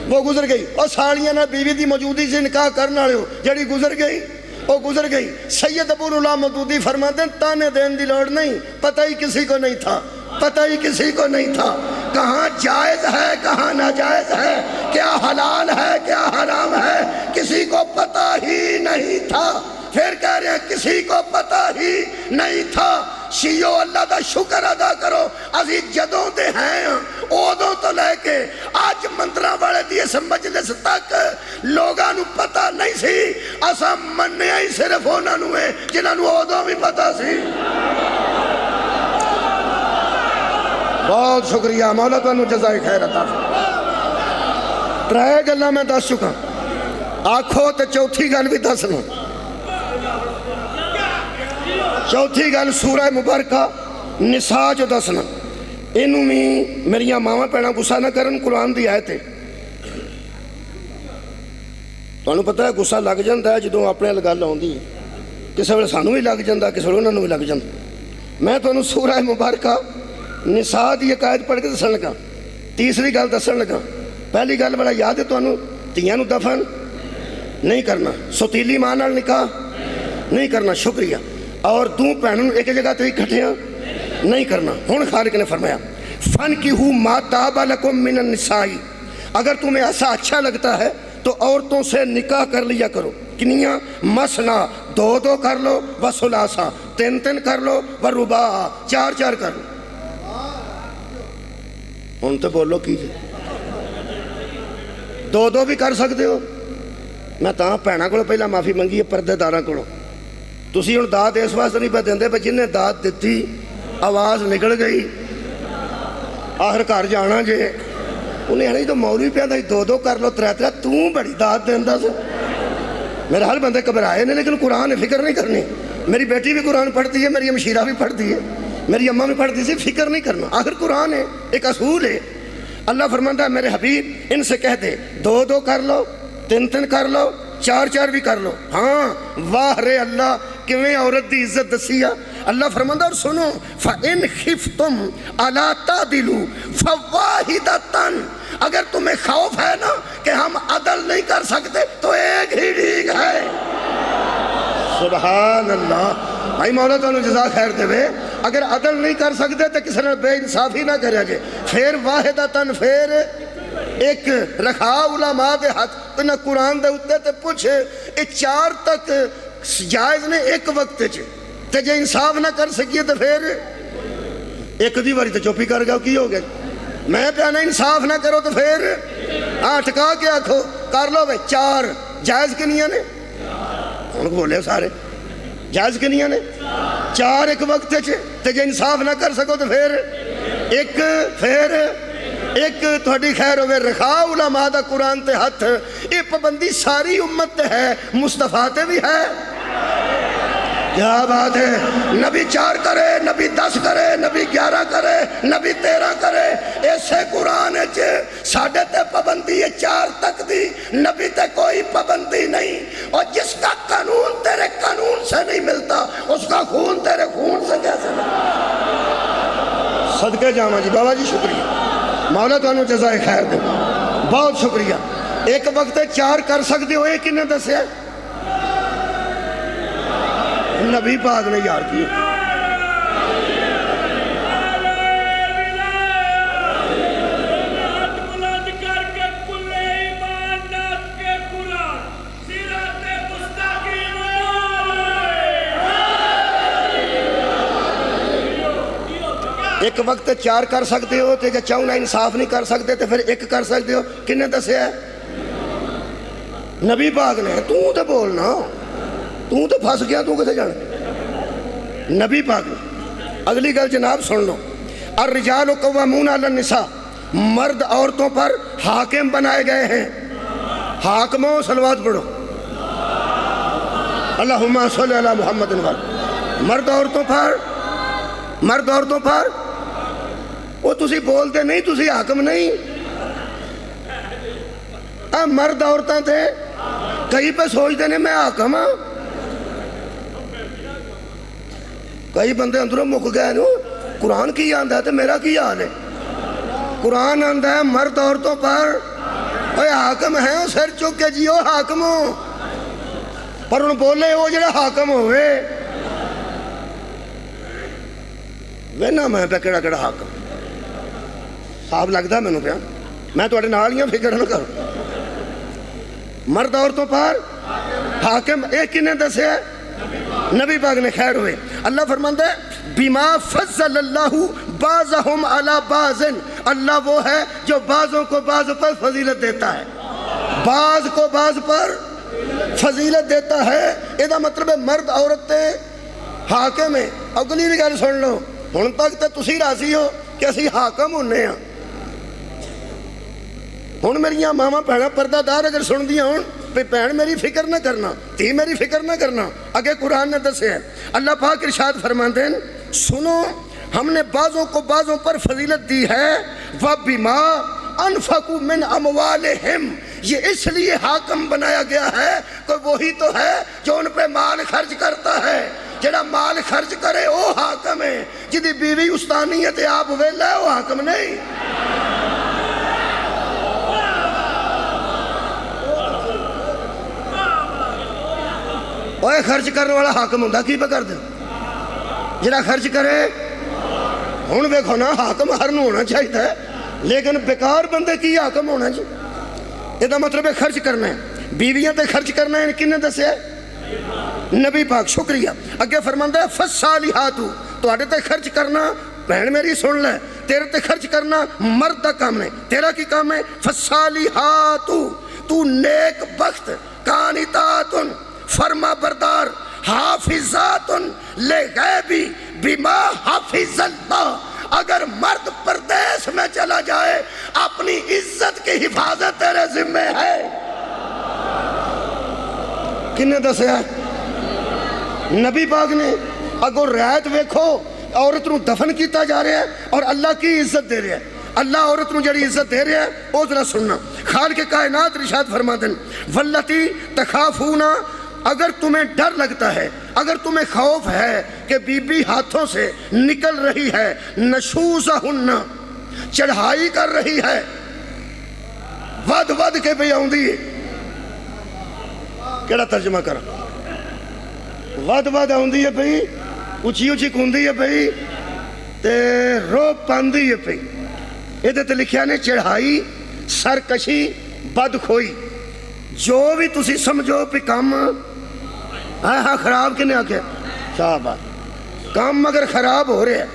Speaker 1: وہ گزر گئی اور سالیاں نہ بیوی دی موجودی سے نکاح کرنا رہے ہو جڑی گزر گئی وہ گزر گئی سید ابو اللہ مودودی فرماتے ہیں تانے دین دی لوڑ نہیں پتہ ہی کسی کو نہیں تھا پتہ ہی کسی کو نہیں تھا کہاں جائز ہے کہاں ناجائز ہے کیا حلال ہے کیا حرام ہے کسی کو پتہ ہی نہیں تھا پھر کہہ رہے ہیں کسی کو پتہ ہی نہیں تھا شیو اللہ دا شکر ادا کرو اسی جدوں دے ہیں ادوں تو لے کے اج مندراں والے دی اس مجلس تک لوگاں نو پتہ نہیں سی اساں منیا ہی صرف انہاں نو ہے جنہاں نو ادوں بھی پتہ سی بہت شکریہ مولا تانوں جزائے خیر عطا فرمائے ترے گلاں میں دس چکا آکھو تے چوتھی گل بھی دسنا چوتھی گل سورہ مبارکہ نساء جو دسنا انہوں میں میری ماما پینا گسا نہ کرن قرآن دی آیت ہے تو انہوں پتہ ہے گسا لگ جاندہ ہے جدوں اپنے لگا لاؤندی کسے ویلے سانوں بھی لگ جاندہ کسے ویلے انہوں بھی لگ جاندہ میں تو انہوں سورہ مبارکہ نساء دی ایک آیت پڑھ کے دسن لگا تیسری گل دسن لگا پہلی گل بڑا یاد ہے تو انہوں تیاں نو دفن نہیں کرنا ستیلی ماں نال نکاح نہیں کرنا شکریہ اور دو پہنوں ایک جگہ تو اکٹھے نہیں کرنا ہن خالق نے فرمایا فَانْكِحُوا مَا طَابَ لَكُم مِّنَ النِّسَاءِ اگر تمہیں ایسا اچھا لگتا ہے تو عورتوں سے نکاح کر لیا کرو کنیاں مسنا دو دو کر لو وثلاثا تین تین کر لو ورباع چار چار کر لو ہن تو بولو کیجئے دو دو بھی کر سکتے ہو میں تاں پہنا کو پہلا معافی منگی ہے پردے داراں کو تسی ہن داد اس واسطے نہیں پہ دیندے پہ جن نے داد دیتی آواز نکل گئی آخر گھر جانا جے انہیں ہنی تو مولوی پہ آدھا دو دو کر لو ترے ترے توں بڑی داد دیندہ سے میرے حال بندے گھبرائے نہیں لیکن قرآن فکر نہیں کرنی میری بیٹی بھی قرآن پڑھتی ہے میری مشیرہ بھی پڑھتی ہے میری اماں بھی پڑھتی ہے فکر نہیں کرنا آخر قرآن ہے ایک اصول ہے اللہ فرماتا ہے میرے حبیب ان سے کہہ دے دو دو کر لو تین تین کر لو چار چار بھی کر لو ہاں واہ رے اللہ کیویں عورت دی عزت دسیا اللہ فرماتا اور سنو فَإِنْ خِفْتُمْ أَلَا تَعْدِلُوا فَوَاحِدَةً اگر تمہیں خوف ہے نا کہ ہم عدل نہیں کر سکتے تو ایک ہی ٹھیک ہے سبحان اللہ بھائی مولا تو انہوں جزا خیر دے وے اگر عدل نہیں کر سکتے تو کسی نے بے انصافی نہ کریا جے پھر واحدتاً پھر ایک رکھا علماء دے ہاتھ تو نہ قرآن دے اتے تے پوچھے اے چار تک جائز نے ایک وقت چھے تے جے انصاف نہ کر سکیے تو پھر ایک دی باری تو چوپی کر گیا کی ہو گیا میں پیانا انصاف نہ کرو تو پھر ٹکا کے آکھو کر لو بھائی چار جائز کنیاں نے ان کو بولے سارے جائز کنیاں نے چار ایک وقت چھے تے جے انصاف نہ کر سکو تو پھر ایک تھوڑی خیر ہوئے رکھا علماء دا قرآن تے ہاتھ یہ پابندی ساری امت تے ہے مصطفیٰ تے بھی ہے کیا بات ہے نبی 4 کرے نبی 10 کرے نبی 11 کرے نبی 13 کرے ایسے قرآن ہے ساڑھے تے پابندی ہے 4 تک دی نبی تے کوئی پابندی نہیں اور جس کا قانون تیرے قانون سے نہیں ملتا اس کا خون تیرے خون سے کیسے ملتا صدقے جامعہ جی بابا جی شکریہ مولا تو انہوں جزائے خیر دے بہت شکریہ ایک وقت 4 کر سکتے ہو ایک انہیں دسے نبی پاک نے یار کی ایک وقت 4 کر سکتے ہو تو جب چاہوں نہ انصاف نہیں کر سکتے تو پھر ایک کر سکتے ہو کنہیں دسے ہے نبی پاک نے تو تے بولنا تو تے پھنس گیا تو کسے جانا نبی پاک نے اگلی گل جناب سن لو الرجال قوامون علی النساء مرد عورتوں پر حاکم بنائے گئے ہیں حاکموں صلوات پڑھو اللہم صلی علی محمد مرد عورتوں پر وہ تسی بولتے نہیں تسی حاکم نہیں مرد عورتاں تھے کئی پہ سوچتے ہیں میں حاکم ہاں کئی بندے اندروں مک گئے نو قرآن کی آندہ ہے تو میرا کی حال ہے قرآن آندہ ہے مرد عورتوں پر اے حاکم ہیں سر چک کے جیو حاکموں پر انہوں بولے وہ جڑا حاکم ہوئے وینا میں پہ کڑا حاکم صاحب لگتا ہے میں نے پیا میں تو اٹھے نالیاں فکر نہ کروں مرد عورتوں پر حاکم ایک انہیں دسے ہے نبی پاک نے خیر ہوئے اللہ فرماندہ ہے بما فضل اللہ بعضهم علی بعض، اللہ وہ ہے جو بعضوں کو بعض پر فضیلت دیتا ہے، بعض کو بعض پر فضیلت دیتا ہے۔ یہ مطلب ہے مرد عورت تے حاکم ہے۔ اگلی بھی گل سن لو، ہن تک تے تسی راضی ہو کہ اسی حاکم ہونے ہاں۔ ہن میریاں ماواں بھੈਣਾਂ پردہ دار اگر سن دیاں ہون بھی بھੈਣ میری فکر نہ کرنا، تھی میری فکر نہ کرنا، اگے قرآن نے دسے ہے۔ اللہ پاک ارشاد فرماتے ہیں سنو ہم نے بعضوں کو بعضوں پر فضیلت دی ہے، وَبِمَا أَنفَقُوا مِنْ أَمْوَالِهِمْ، یہ اس لیے حاکم بنایا گیا ہے کہ وہی تو ہے جو ان پہ مال خرچ کرتا ہے۔ جڑا مال خرچ کرے وہ حاکم ہے، جدی بیوی استانی ہے تے آپ ویلا ہے وہ حاکم نہیں۔ اوے خرچ کرنے والا حاکم ہوندہ کی پہ کر دے، جڑا خرچ کرے ہن ویکھو نا حاکم ہر نو ہونا چاہیے ہے، لیکن بیکار بندے کی حاکم ہونا جی۔ یہ مطلب ہے خرچ کرنا ہے، بیویاں تے خرچ کرنا ہے، کنے دسے نبی پاک۔ شکریہ۔ اگے فرماندا ہے فالصالحات، تواڈے تے خرچ کرنا بہن میری سن لے، تیرے تے خرچ کرنا مرد دا کام ہے، تیرا کی کام ہے؟ فالصالحات، تو نیک بخت، قانتات فرما بردار، حافظات لغیبی بما حافظ اللہ، اگر مرد پردیس میں چلا جائے اپنی عزت کی حفاظت تیرے ذمہ ہے۔ کنے دسیا؟ نبی پاک نے۔ اگر رعایت ویکھو عورت نو دفن کیتا جا رہا ہے اور اللہ کی عزت دے رہا ہے، اللہ عورت نو جڑی عزت دے رہا ہے وہ ذرا سننا۔ خالق کائنات ارشاد فرماتے ہیں واللتی تخافون، اگر تمہیں ڈر لگتا ہے، اگر تمہیں خوف ہے کہ بی بی ہاتھوں سے نکل رہی ہے، نشوزہن، چڑھائی کر رہی ہے، ود ود کے بھی آؤندی ہے، کیڑا ترجمہ کر، ود ود آؤندی ہے بھئی، اچھی اچھی کھوندی ہے بھئی، تے رو پاندی ہے بھئی۔ یہ تے لکھیا نے چڑھائی، سرکشی، بدخوئی، جو بھی تسی سمجھو پہ کام ہاں خراب کنے آکے شاباش، کام اگر خراب ہو رہے ہیں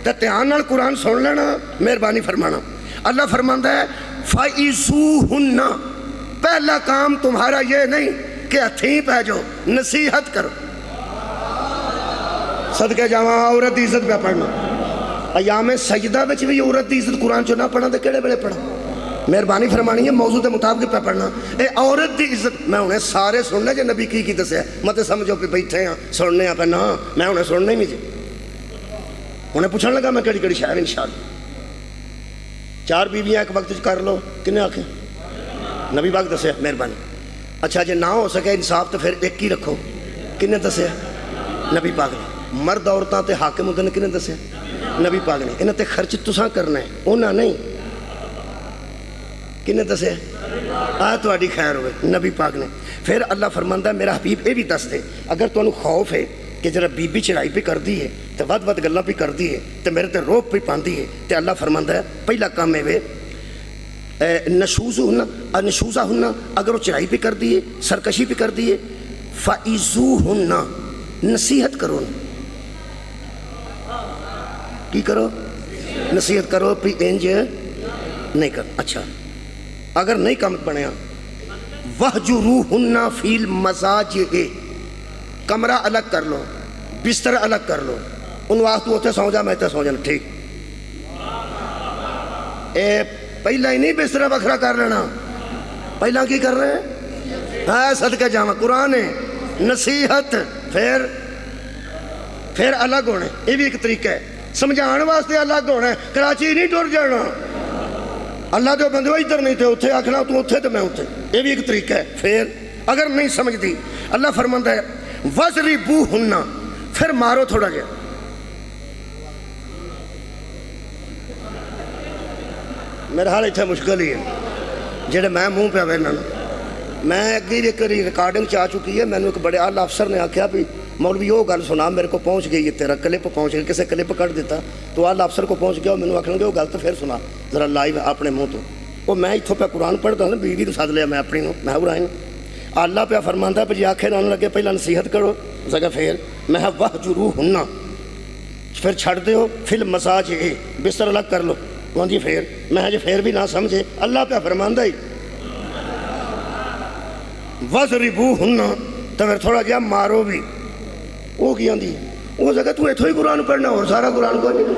Speaker 1: تو دھیان نال قرآن سن لینا، مہربانی فرمانا۔ اللہ فرماندا ہے فَإِذُوهُنَّ، پہلا کام تمہارا یہ نہیں کہ ہتھیں پہ جو نصیحت کرو۔ صدقے جاواں عورت دی عزت پہ پڑھنا، ایام سجدہ بچ بھی عورت دی عزت قرآن چو نہ پڑھنا تو کیڑے بڑے پڑھا؟ مہربانی فرمانی ہے موضوع دے مطابق پہ پڑھنا۔ اے عورت دی عزت میں انہیں سارے سننے جے نبی کی دسے ہے، مت سمجھو پہ بیٹھے ہیں سننے ہیں پہ نا، میں انہیں سننے ہی نہیں جی، انہیں پوچھنے لگا میں کڑی کڑی شاعر انشاءاللہ۔ 4 بیویاں ایک وقت کر لو، کنے آنکھیں نبی پاک دسے مہربانی۔ اچھا جے نہ ہو سکے انصاف تو پھر ایک ہی رکھو، کنے دسے نبی پاک نے۔ مرد عورتاں تے حاکم ہوندے نے، کنے دسے نبی پاک نے۔ انہاں تے خرچ تساں کرنا ہے، انہاں نہیں، کنے دسے تواڈی خیر ہوئے نبی پاک نے۔ پھر اللہ فرماندا ہے میرا حبیب یہ بھی دس دے اگر تانوں خوف ہے کہ جرا بی بی چڑھائی پہ کر دی ہے تو ود ود گلاں پہ کر دی ہے تو میرے تے روپ پہ پاندی ہے، تو اللہ فرماندا ہے پہلا کام ہے نشوزہن، اگر وہ چڑھائی پہ کر دی ہے، سرکشی پہ کر دی ہے، فَإِذُوهُنَّ، نصیحت کرو، کی کرو؟ نصیحت کرو، پہ انج نہیں کر۔ اچھا اگر نہیں کام بنیا وَهْجُرُوهُنَّ فِي الْمَضَاجِعِ، کمرہ الگ کر لو، بستر الگ کر لو، ان وقت تو اتھے سو جا میں تے سو جانا، ٹھیک؟ اے پہلا ہی نہیں بستر بکھرا کر لینا، پہلا کی کر رہے ہیں؟ ہاں صدقہ جاواں قرآن ہے، نصیحت، پھر الگ ہونے، یہ بھی ایک طریقہ ہے سمجھان واسطے الگ ہونا ہے، کراچی نہیں ٹر جانا، اللہ دے بندے ادھر نہیں تھے اتھے آکھنا تو اتھے تو میں اتھے، یہ بھی ایک طریقہ ہے۔ پھر اگر نہیں سمجھتی اللہ فرماندا ہے وَضْرِبُوهُنَّ، پھر مارو تھوڑا جا۔ میرا حال اتھے مشکل ہی ہے جڑے میں منہ پہ وینا، میں اگلی ایک ریکارڈنگ چاہ چکی ہے، میں نے ایک بڑے اعلیٰ افسر نے آکھیا بھی مولوی وہ گل سنا، میرے کو پہنچ گئی ہے، تیرا کلپ پہنچ گئی، کسے کلپ کٹ دیتا تو اعلیٰ افسر کو پہنچ گیا، میں نے آکھنا گے وہ گل تو پھر سنا ذرا لائیو اپنے منہ تو۔ وہ میں اتھوں پہ قرآن پڑھتا ہوں، بیوی تو سد لیا میں اپنی نو، میں برائیں اللہ پہ فرماندا پہ جی آنکھیں نہ لگے پہلا نصیحت کرو، جگہ پھر میں وَهْجُرُوهُنَّ، پھر چھڑ دیو فل مساج بستر الگ کر لو، وہ جی پھر میں جی پھر بھی نہ سمجھے اللہ پہ فرماندہ ہی وَضْرِبُوهُنَّ تو پھر تھوڑا جہا مارو بھی. وہ کی آندھی وہ جگہ تو ایتھو ہی قرآن پڑھنا اور سارا قرآن کو نہیں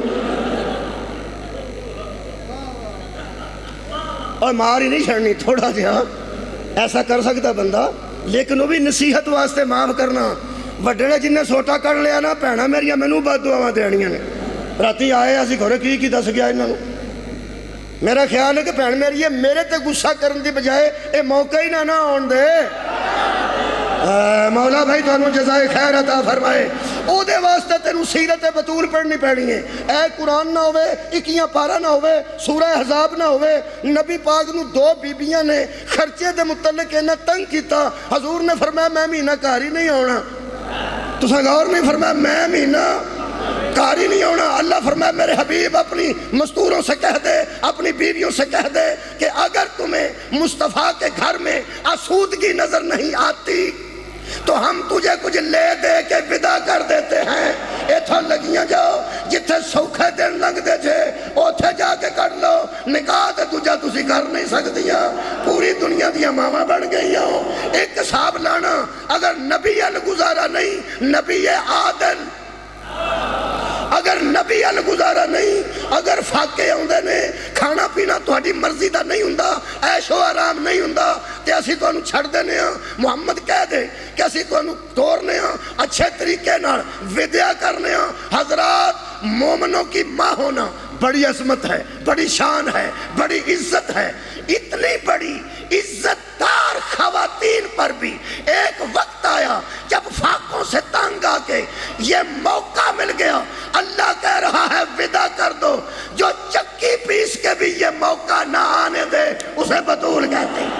Speaker 1: اور مار ہی نہیں چھڑنی، تھوڑا جہا ایسا کر سکتا بندہ، لیکن وہ بھی نصیحت واسطے معاف کرنا. وڈے نے جن نے سوٹا کر لیا نا بھੈਣਾਂ میریاں مینوں بد دعاواں دینیاں نے. راتی آئے اسی گھر کی دس گیا انہاں نوں. میرا خیال ہے کہ بھੈਣ میری میرے تے غصہ کرن دی بجائے اے موقع ہی نہ آن دے. مولا بھائی تانوں جزائے خیر عطا فرمائے. او دے واسطے تینوں سیرت بطول پڑھنی پڑنی ہے. اے قرآن نہ ہوئے، 21 پارہ نہ ہوئے، سورہ احزاب نہ ہوئے. نبی پاک نو 2 بیبیاں نے خرچے دے متعلق انہاں تنگ کیتا. حضور نے فرمایا میں مہینہ گھر ہی نہیں آنا. تساں غور نہیں فرمایا میں مہینہ گھر ہی نہیں ہونا. اللہ فرمایا میرے حبیب اپنی مستوروں سے کہہ دے، اپنی بیویوں سے کہہ دے کہ اگر تمہیں مصطفیٰ کے گھر میں آسودگی نظر نہیں آتی تو ہم تجھے کچھ لے دے کے ودا کر دیتے ہیں. ایتھا لگیاں جاؤ جتھے سوکھے دن لگ دے جے اوتھے جا کے کر لو. نکاح تے تجھا تسی کر نہیں سکتیاں، پوری دنیا دیاں ماما بن گئی ہوں. ایک حساب لانا، اگر نبی الگزارا نہیں، نبی عادل، اگر نبی الگزارا نہیں، اگر فاقے آندے نے کھانا پینا تہاڈی مرضی دا نہیں ہوندا، عیش و آرام نہیں ہوندا تے اسی تانوں چھڑ دینے ہاں. محمد کہہ دے کہ اسی تانوں توڑنے ہاں، اچھے طریقے نال ودیا کرنے ہاں. حضرات مومنوں کی ماں ہونا بڑی عظمت ہے، بڑی شان ہے، بڑی عزت ہے. اتنی بڑی عزت دار خواتین پر بھی ایک وقت آیا جب فاقوں سے تنگ آ کے یہ موقع مل گیا. اللہ کہہ رہا ہے ودا کر دو. جو چکی پیس کے بھی یہ موقع نہ آنے دے اسے بطول کہتے ہیں.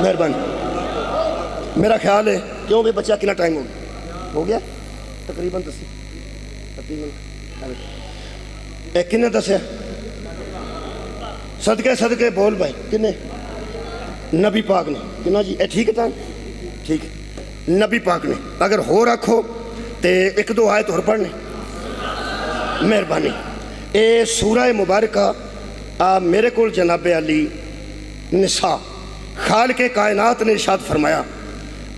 Speaker 1: مہربانی. میرا خیال ہے کیوں بھی بچہ کتنا ٹائم ہو گیا تقریباً 30 منٹ. کنے دسیا صدقے بول بھائی کنے؟ نبی پاک نے. کنا جی اے ٹھیک ہے تھا؟ ٹھیک ہے. نبی پاک نے اگر ہو رکھو تے 1-2 آیت اور پڑھنے مہربانی. اے سورہ مبارکہ میرے کول جناب علی نساء خالق کائنات نے ارشاد فرمایا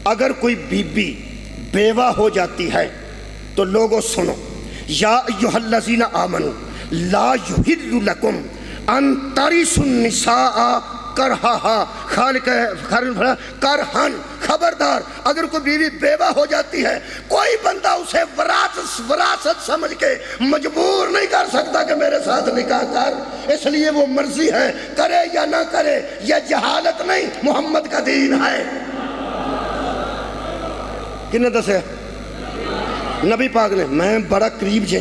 Speaker 1: اگر کوئی بی بی بیوہ ہو جاتی ہے تو لوگوں سنو، یا ایھا الذین آمنوا لا یحل لکم ان ترثوا النساء کرہا. خالق کرہن، خبردار اگر کوئی بیوی بیوہ ہو جاتی ہے کوئی بندہ اسے وراثت سمجھ کے مجبور نہیں کر سکتا کہ میرے ساتھ نکاح کر. اس لیے وہ مرضی ہے کرے یا نہ کرے. یہ جہالت نہیں، محمد کا دین ہے. کنے دسے؟ نبی پاک نے. میں بڑا قریب جے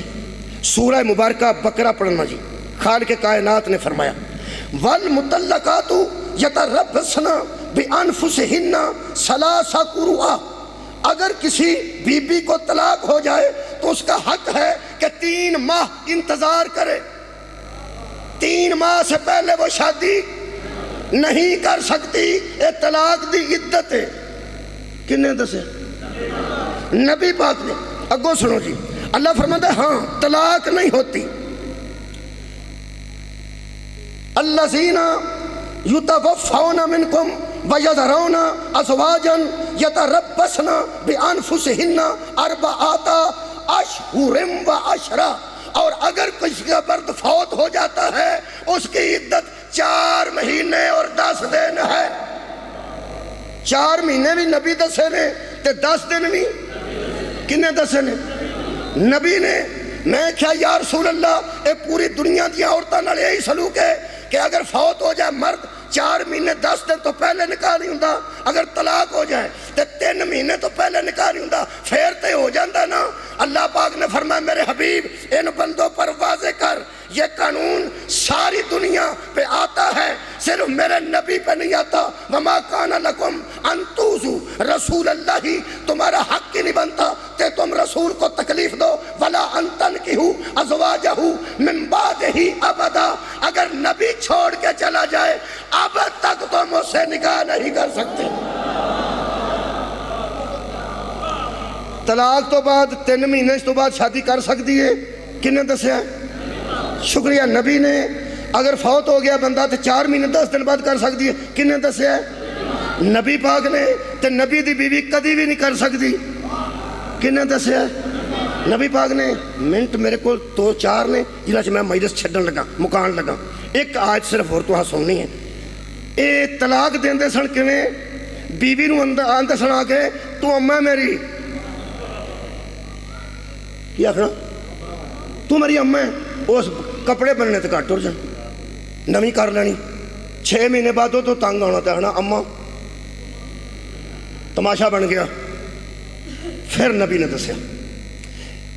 Speaker 1: سورہ مبارکہ بقرہ پڑھنا جی. خالق کائنات نے فرمایا والمطلقات یتربصن بانفسہن ثلاث قروء. اگر کسی بی بی کو طلاق ہو جائے تو اس کا حق ہے کہ 3 ماہ انتظار کرے. 3 ماہ سے پہلے وہ شادی نہیں کر سکتی. اے طلاق دی عدت ہے. کنے دسے؟ نبی پاک نے. اگو سنو جی. اللہ فرماتا ہے ہاں طلاق نہیں ہوتی. الذین یتوفون منکم ویذرون ازواجا یتربصن بانفسہن 4 اشہر وعشرا. اور اگر کسی کا مرد فوت ہو جاتا ہے اس کی عدت 4 مہینے اور 10 دن ہے. 4 مہینے بھی نبی دسے نے تے 10 دن بھی کنے دسے نے؟ نبی نے. میں کیا یا رسول اللہ اے پوری دنیا دیا عورتوں نال یہی سلوک ہے کہ اگر فوت ہو جائے مرد 4 مہینے 10 دن تو پہلے نکاح نہیں ہوندا. اگر طلاق ہو جائے تو 3 مہینے تو پہلے نکاح نہیں ہوندا. پھر تے ہو جاندہ نا. اللہ پاک نے فرمایا میرے حبیب ان بندوں پر واضح کر یہ قانون ساری دنیا پہ آتا ہے، صرف میرے نبی پہ نہیں آتا. وما کان لکم ان تؤذوا رسول اللہ. تمہارا حق ہی نہیں بنتا کہ تم رسول کو تکلیف دو. ولا ان تنکحوا ازواجہ من بعدہ ابدا. اگر نبی چھوڑ کے چلا جائے اب تک تم اس سے نکاح نہیں کر سکتے. طلاق تو بعد 3 مہینے تو بعد شادی کر سکتی ہے، کنے دسیا؟ شکریہ نبی نے۔ اگر فوت ہو گیا بندہ تو 4 مہینے 10 دن بعد کر سکتی ہے، کنے دسیا؟ نبی پاک نے۔ تو نبی دی بیوی کدی بھی نہیں کر سکتی، کنے دسیا؟ نبی پاک نے۔ منٹ میرے کو 2-4 نے جنہاں سے میں مجلس چھڈن لگا، مکان لگا۔ ایک آیت صرف اور تو سننی ہے۔ اے طلاق دیندے سن کیویں؟ بیوی نو اندر سنا کے تو اماں میری، کیا آخنا؟ تو میری اماں ہے۔ اس کپڑے بننے تے گھٹ ہو جان، نویں کر لینی، 6 مہینے بعد تو تنگ آنا تے آخنا اماں تماشا بن گیا۔ پھر نبی نے دسیا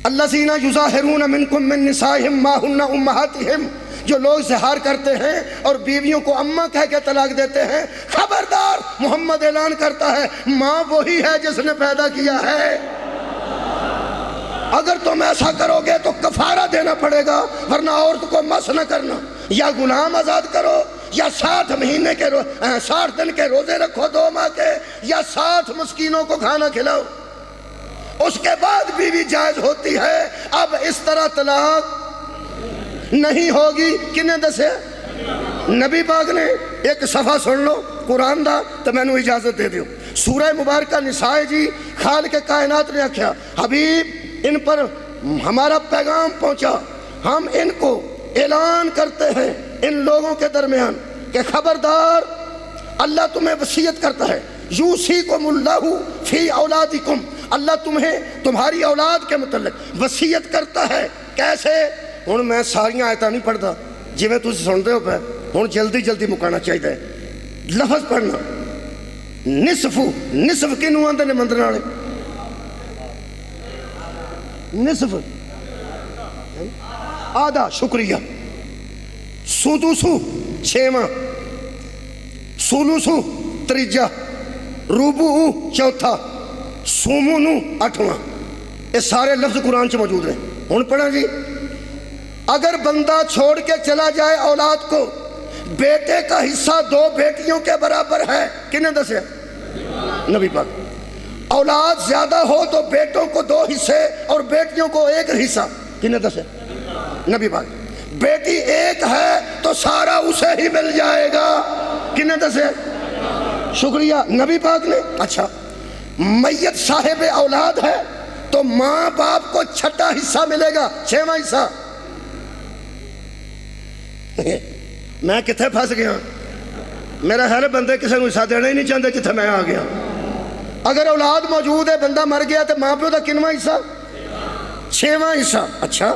Speaker 1: الذین یظاہرون منکم من نسائہم ما ہن امہاتہم، جو لوگ اظہار کرتے ہیں اور بیویوں کو اماں کہہ کے طلاق دیتے ہیں، خبردار محمد اعلان کرتا ہے ماں وہی ہے جس نے پیدا کیا ہے۔ اگر تم ایسا کرو گے تو کفارہ دینا پڑے گا، ورنہ عورت کو مس نہ کرنا، یا غلام آزاد کرو، یا 60 مہینے کے 60 دن کے روزے رکھو 2 ماہ کے، یا 60 مسکینوں کو کھانا کھلاؤ، اس کے بعد بیوی جائز ہوتی ہے۔ اب اس طرح طلاق نہیں ہوگی، کنے دسے؟ نبی پاک نے۔ ایک صفحہ سن لو قرآن دا تو میں نے اجازت دے دیو۔ سورہ مبارکہ نساء جی، خالق کائنات نے آکھیا حبیب ان پر ہمارا پیغام پہنچا، ہم ان کو اعلان کرتے ہیں ان لوگوں کے درمیان کہ خبردار اللہ تمہیں وصیت کرتا ہے، یوصیکم اللہ فی اولادکم، اللہ تمہیں تمہاری اولاد کے متعلق وصیت کرتا ہے۔ کیسے؟ ہن میں ساریاں آیتاں نہیں پڑھتا، جویں تسی سنتے ہو پے، ہن جلدی جلدی مکانا چاہیے۔ لفظ پڑھنا، نصف کنوں آندے نے مندر والے؟ نصف آدھا، شکریہ۔ سدوسو 6واں، سولوسو 3، روبو 4، سومونو 8واں۔ یہ سارے لفظ قرآن سے موجود ہیں۔ ہن پڑھا جی، اگر بندہ چھوڑ کے چلا جائے اولاد کو، بیٹے کا حصہ 2 بیٹیوں کے برابر ہے، کنے دسے؟ نبی پاک۔ اولاد زیادہ ہو تو بیٹوں کو 2 حصے اور بیٹیوں کو 1 حصہ، کنے دسے؟ نبی پاک۔ بیٹی 1 ہے تو سارا اسے ہی مل جائے گا، کنے دسے؟ شکریہ نبی پاک نے۔ اچھا، میت صاحب اولاد ہے تو ماں باپ کو 6واں حصہ ملے گا، 6واں حصہ۔ میں کتنے پھنس گیا؟ میرا خیال ہے بندے کسی کو حصہ دینا ہی نہیں چاہتے جتنے میں آ گیا۔ اگر اولاد موجود ہے، بندہ مر گیا تو ماں پیو دا کنواں حصہ؟ 6واں حصہ۔ اچھا،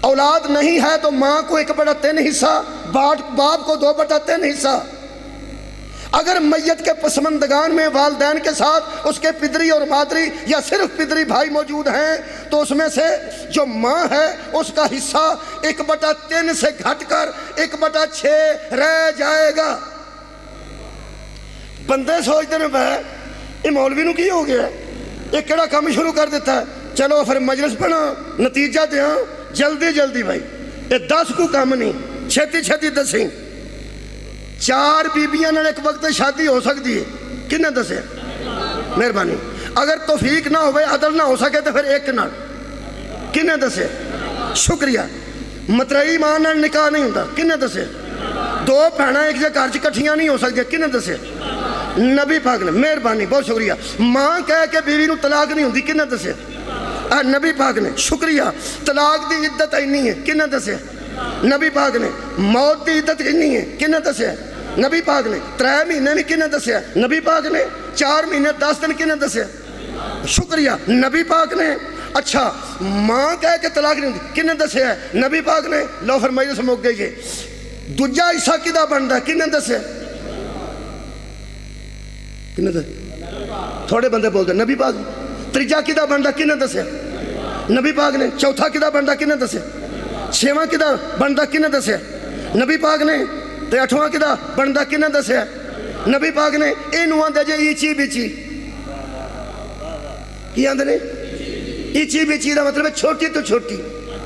Speaker 1: اولاد نہیں ہے تو ماں کو 1/3 حصہ، باپ کو 2/3 حصہ۔ اگر میت کے پسماندگان میں والدین کے ساتھ اس کے پدری اور مادری یا صرف پدری بھائی موجود ہیں تو اس میں سے جو ماں ہے اس کا حصہ 1/3 سے گھٹ کر 1/6 رہ جائے گا۔ بندے سوچتے ہیں بھائی یہ مولوی نو کی ہو گیا، یہ کیڑا کام شروع کر دیتا ہے، چلو پھر مجلس پڑھا، نتیجہ دیاں جلدی جلدی بھائی، یہ 10 کو کام نہیں، چھتی چھتی دسیں۔ 4 بیبیاں نال ایک وقت شادی ہو سکتی ہے، کنے دسے؟ مہربانی۔ اگر توفیق نہ ہوئے، عدل نہ ہو سکے تو پھر 1 نال، کنے دسے؟ شکریہ۔ مترئی ماں نال نکاح نہیں ہوتا، کنے دسے؟ 2 بھیناں ایک جگہ گھر کٹھیاں نہیں ہو سکتی، کنے دسے؟ نبی پاک نے۔ مہربانی، بہت شکریہ۔ ماں کہہ کے بیوی نو طلاق نہیں ہوتی، کنے دسے؟ نبی پاک نے۔ شکریہ۔ طلاق دی عدت اینی ہے، کنے دسے؟ نبی پاک نے۔ موت دی عدت اینی ہے، کنے دسے؟ نبی پاک نے۔ 3 مہینے نہیں کنے دسے؟ نبی پاک نے۔ 4 مہینے 10 دن کنے دسے؟ شکریہ نبی پاک نے۔ اچھا، ماں کہہ کے طلاق نہیں ہوتی، کنے دسے ہے؟ نبی پاک نے۔ لو فرمائی سے مک گئی ہے۔ دوجا حصہ کدا بنتا ہے، کنے دسے؟ کنے دسے؟ تھوڑے بندے بولتے نبی پاک نے۔ تیجا کدا بنتا، کنے دسے؟ نبی پاک نے۔ چوتھا کدا بنتا، کنے دسے؟ 6واں کدا بنتا، کنے دسے؟ نبی پاک نے۔ تے 8واں کدا بنتا، کنے دسے؟ نبی پاک نے۔ اینو آندے جے ایچی بیچی، کی آندے نے؟ ایچی بیچی دا مطلب ہے چھوٹی تو چھوٹی،